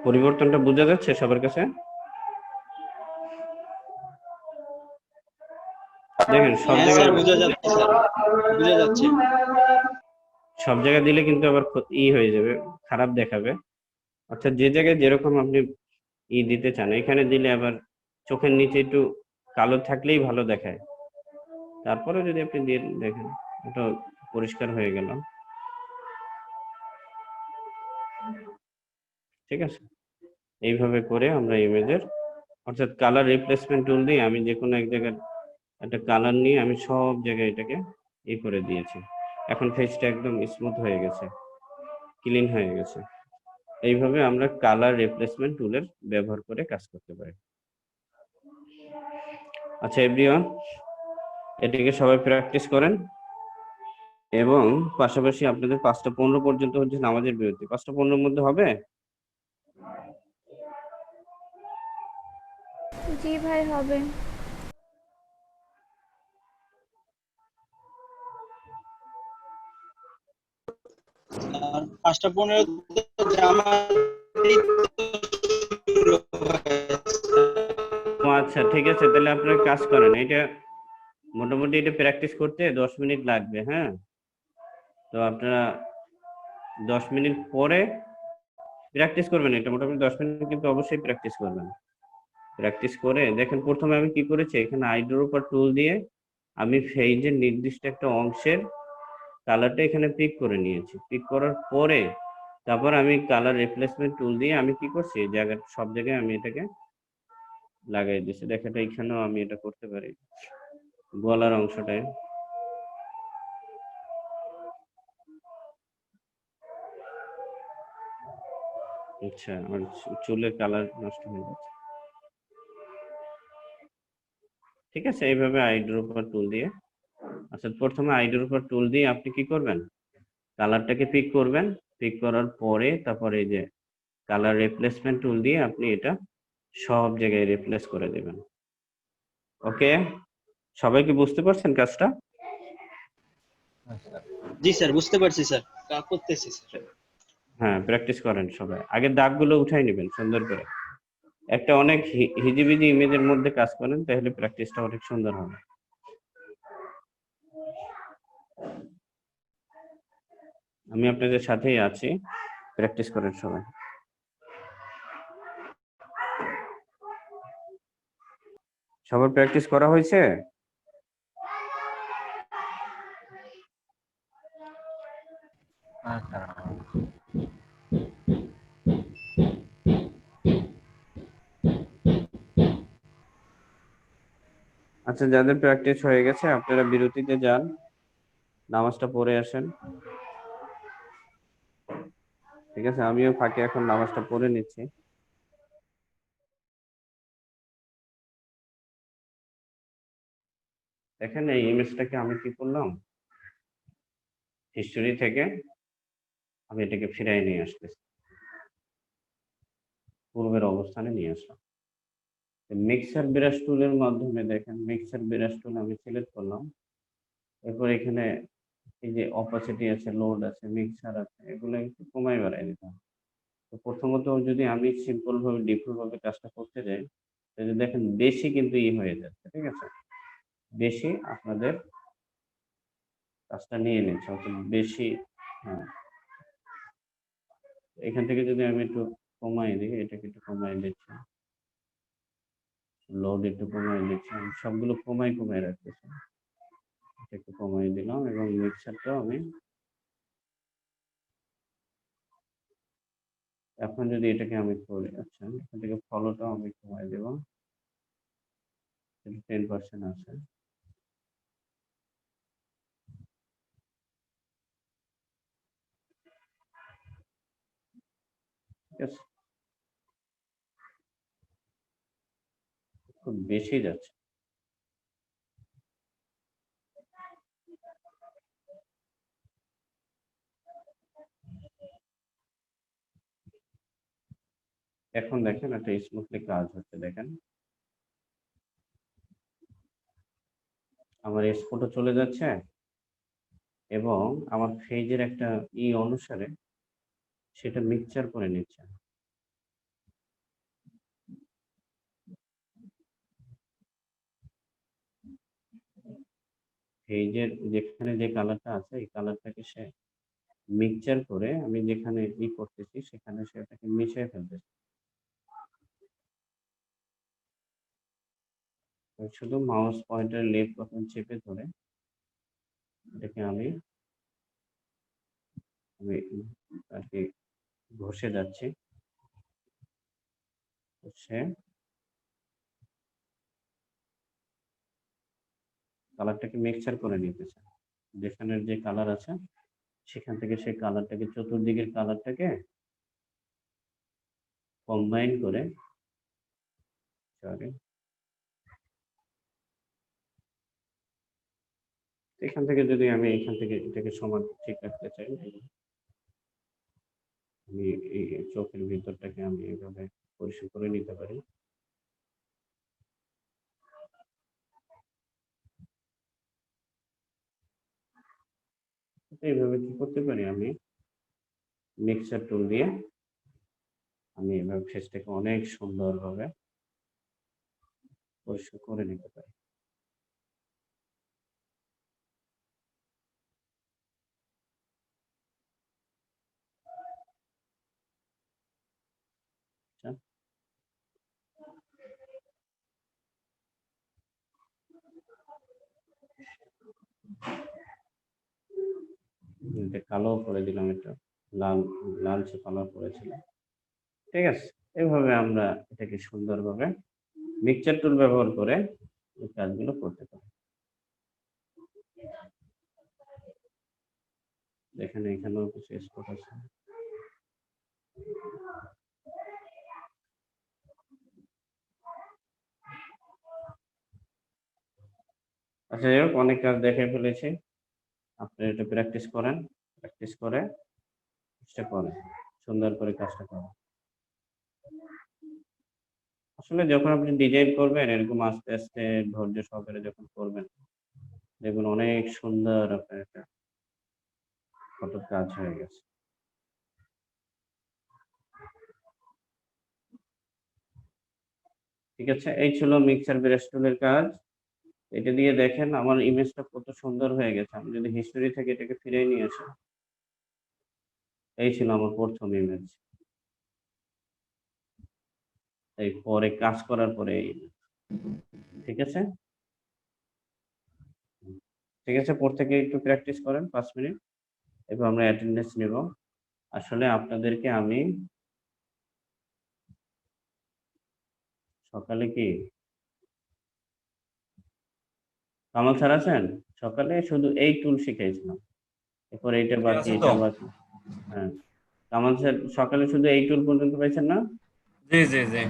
পরিবর্তনটা বোঝা যাচ্ছে সবার কাছে? দেখেন সব হ্যাঁ জায়গায় স্যার, বোঝা যাচ্ছে স্যার, বোঝা যাচ্ছে। সব জায়গায় দিলে কিন্তু আবার হয়ে যাবে, খারাপ দেখাবে। অর্থাৎ যে জায়গায় যেরকম আপনি দিতে চান, এখানে দিলে আবার চোখের নিচে একটু কালো থাকলেই ভালো দেখায়। তারপরে যদি আপনি দিয়ে দেখেন ওটা পরিষ্কার হয়ে গেল। ঠিক আছে, এইভাবে করে আমরা ইমেজের অর্থাৎ কালার রিপ্লেসমেন্ট টুল দিয়ে আমি যে কোনো এক জায়গায় একটা কালার নিয়ে আমি সব জায়গায় এটাকে করে দিয়েছি। এখন ফেসটা একদম স্মুথ হয়ে গেছে, ক্লিন হয়ে গেছে। এইভাবে আমরা কালার রিপ্লেসমেন্ট টুলের ব্যবহার করে কাজ করতে পারি। আচ্ছা এভরিওয়ান, এটাকে সবাই প্র্যাকটিস করেন এবং পাশাপাশি আপনাদের 5:15 পর্যন্ত হচ্ছে নামাজের বিরতি। 5:15 মধ্যে হবে? জি ভাই হবে। আর 5:15 জামাত শুরু হয়েছে। ও আচ্ছা ঠিক আছে, তাহলে আপনারা কাজ করেন। এটা মোটামুটি এটা প্র্যাকটিস করতে 10 মিনিট লাগবে। হ্যাঁ, তো আপনারা 10 মিনিট পরে প্র্যাকটিস করবেন। এটা মোটামুটি 10 মিনিট কিন্তু অবশ্যই প্র্যাকটিস করবেন। প্র্যাকটিস করে দেখেন প্রথমে আমি কি করেছি, এখানে আইড্রপার টুল দিয়ে আমি ফেজের নির্দিষ্ট একটা অংশের কালারটা এখানে পিক করে নিয়েছি। পিক করার পরে তারপর আমি কালার রিপ্লেসমেন্ট টুল দিয়ে আমি কি করছি, জায়গা সব জায়গায় আমি এটাকে লাগাই দিয়েছি। দেখেন এইখানেও আমি এটা করতে পারি, গলার অংশটায়। আচ্ছা, আর চুলের কালার নষ্ট হয়ে যাচ্ছে। ঠিক আছে, এইভাবে আইড্রপার টুল দিয়ে, আচ্ছা প্রথমে আইড্রপার টুল দিয়ে আপনি কি করবেন, কালারটাকে পিক করবেন। পিক করার পরে তারপরে এই যে কালার রিপ্লেসমেন্ট টুল দিয়ে আপনি এটা সব জায়গায় রিপ্লেস করে দেবেন। ওকে, সবাই কি বুঝতে পারছেন কাজটা? জি স্যার, বুঝতে পারছি স্যার, করতেছি স্যার। হ্যাঁ, প্র্যাকটিস করেন সবাই। আগে দাগগুলো উঠাই নেবেন সুন্দর করে। একটা অনেক হিজিবিজি ইমেজের মধ্যে কাজ করেন, তাহলে প্র্যাকটিসটা অনেক সুন্দর হবে। আমি আপনাদের সাথেই আছি, প্র্যাকটিস করেন সবাই। সবার প্র্যাকটিস করা হয়েছে? আচ্ছা, যাদের প্র্যাকটিস হয়ে গেছে আপনারা বিরতিতে যান, নামাজটা পড়ে আসেন। ঠিক আছে, আমিও ফাঁকে এখন নামাজটা পড়ে নিচ্ছি। দেখেন এই ইমেজটাকে আমি কি করলাম, হিস্টোরি থেকে আমি এটাকে ফিরাই নিয়ে আসতেছি, পূর্বের অবস্থানে নিয়ে আসলাম। মিক্সার ব্রাশ টুলের মাধ্যমে দেখেন, মিক্সার ব্রাশ টুল আমি সিলেক্ট করলাম, এরপর এখানে এই যে অপাসিটি আছে, লোড আছে, মিক্সার আছে, এগুলো একটু কমাই বাড়াই দিতে হবে। তো প্রথমত যদি আমি সিম্পল ভাবে ডিফল্ট ভাবে কাজটা করতে যাই, তাহলে দেখেন বেশি কিন্তু হয়ে যাচ্ছে, ঠিক আছে, বেশি আপনাদের কাজটা নিয়ে নিচ্ছে, অর্থাৎ বেশি। হ্যাঁ, এখান থেকে যদি আমি একটু কমাই দিই, এটাকে একটু কমাই দিচ্ছি, লোড একটু কমাই দিচ্ছি, আমি সবগুলো কমাই রাখতেছি, এটা একটু কমাই দিলাম, এবং মিক্সারটাও আমি এখন যদি এটাকে আমি করি, আচ্ছা এখান থেকে ফলোটাও আমি কমাই দেব, 10% আছে। ঠিক আছে, খুব বেশি যাচ্ছে। এখন দেখেন একটা স্মুথলি কাজ হচ্ছে, দেখেন আমার এক্সপোর্টও চলে যাচ্ছে, এবং আমার ফেজের একটা অনুসারে সেটা মিক্সচার করে নিচ্ছে। ফেজের যেখানে যে কালারটা আছে, এই কালারটাকে সে মিক্সচার করে আমি যেখানে করতেছি সেখানে সেটাকে মিশিয়ে ফেলতেছি। শুধু মাউস পয়েন্টার লেফট বাটন চেপে ধরে এটাকে আমি আর কি ঘষে যাচ্ছি, সে কালারটাকে মিক্সচার করে নিতেছে। যেখানে যে কালার আছে সেখান থেকে সেই কালারটাকে, চতুর্দিকের কালারটাকে কম্বাইন করে, সরি, এখান থেকে যদি আমি এখান থেকে এটাকে সমান ঠিক রাখতে চাই, আমি এই চোখের ভিতরটাকে আমি এইভাবে পরিষ্কার করে নিতে পারি। এইভাবে কি করতে পারি, আমি মিক্সার টুল দিয়ে আমি এভাবে ফেসটাকে অনেক সুন্দরভাবে পরিষ্কার করে নিতে পারি। কালো করে দিলাম, এটা লালচে কালার করেছিল। ঠিক আছে, এইভাবে আমরা এটাকে সুন্দরভাবে মিক্সচার টুল ব্যবহার করে এই কাজগুলো করতে পারি। দেখেন এখানেও কিছু স্পট আছে। আচ্ছা, যাই হোক, অনেক কাজ দেখে ফেলেছি। আপনি এটা প্র্যাকটিস করেন, প্র্যাকটিস করে চেষ্টা করেন সুন্দর করে কাজটা করেন। আসলে যখন আপনি ডিজাইন করবেন, এরকম আস্তে আস্তে ধৈর্য সহকারে যখন করবেন, দেখুন অনেক সুন্দর আপনার একটা ফটোর কাজ হয়ে গেছে। ঠিক আছে, এই ছিল মিক্সার ব্রাশ টুলের কাজ। এটা দিয়ে দেখেন আমার ইমেজটা কত সুন্দর হয়ে গেছে। আমি যদি হিস্টোরি থেকে এটাকে ফিরে নিয়ে আসি, এই ছিল আমার প্রথম ইমেজ, এই পরে কাজ করার পরে এই image। ঠিক আছে, ঠিক আছে, পর থেকে একটু প্র্যাকটিস করেন 5 মিনিট, এবার আমরা অ্যাটেন্ডেন্স নেব। আসলে আপনাদেরকে আমি সকালে কি কামাল স্যার আছেন? সকালে শুধু এই টুল শিখাইছিলাম, এরপর এইটা বাকি, এটা বাকি। হ্যাঁ, কামাল স্যার সকালে শুধু এই টুল পর্যন্ত পাইছেন না? জি জি জি।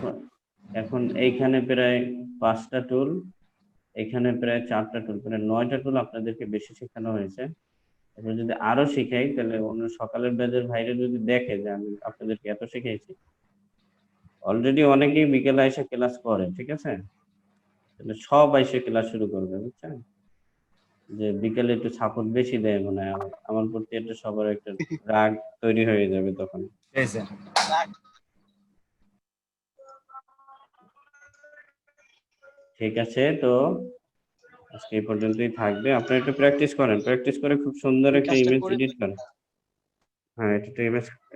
এখন এইখানে প্রায় 5টা টুল, এখানে প্রায় 4টা টুল, প্রায় 9টা টুল আপনাদেরকে বেশি শেখানো হয়েছে। এবার যদি আরো শিখাই তাহলে অন্য সকালের ব্যাচের ভাইরা যদি দেখে যে আমি আপনাদেরকে এত শিখাইছি, অলরেডি অনেকেই বিকেলে এসে ক্লাস করে, ঠিক আছে? তাহলে সব এসে ক্লাস শুরু করবে, বুঝছেন? যে বিকেলে একটু সাপোর্ট বেশি দেয় মনে হয়, আমার প্রতি একটা সবার একটা রাগ তৈরি হয়ে যাবে তখন। এই স্যার ঠিক আছে, তো আজকে এই পর্যন্তই থাকবে। আপনারা একটু প্র্যাকটিস করেন, প্র্যাকটিস করে খুব সুন্দর একটা কাজটা ইমেজ করে এডিট করেন। হ্যাঁ,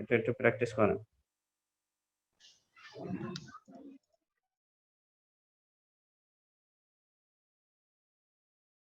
এটা একটু প্র্যাকটিস করেন।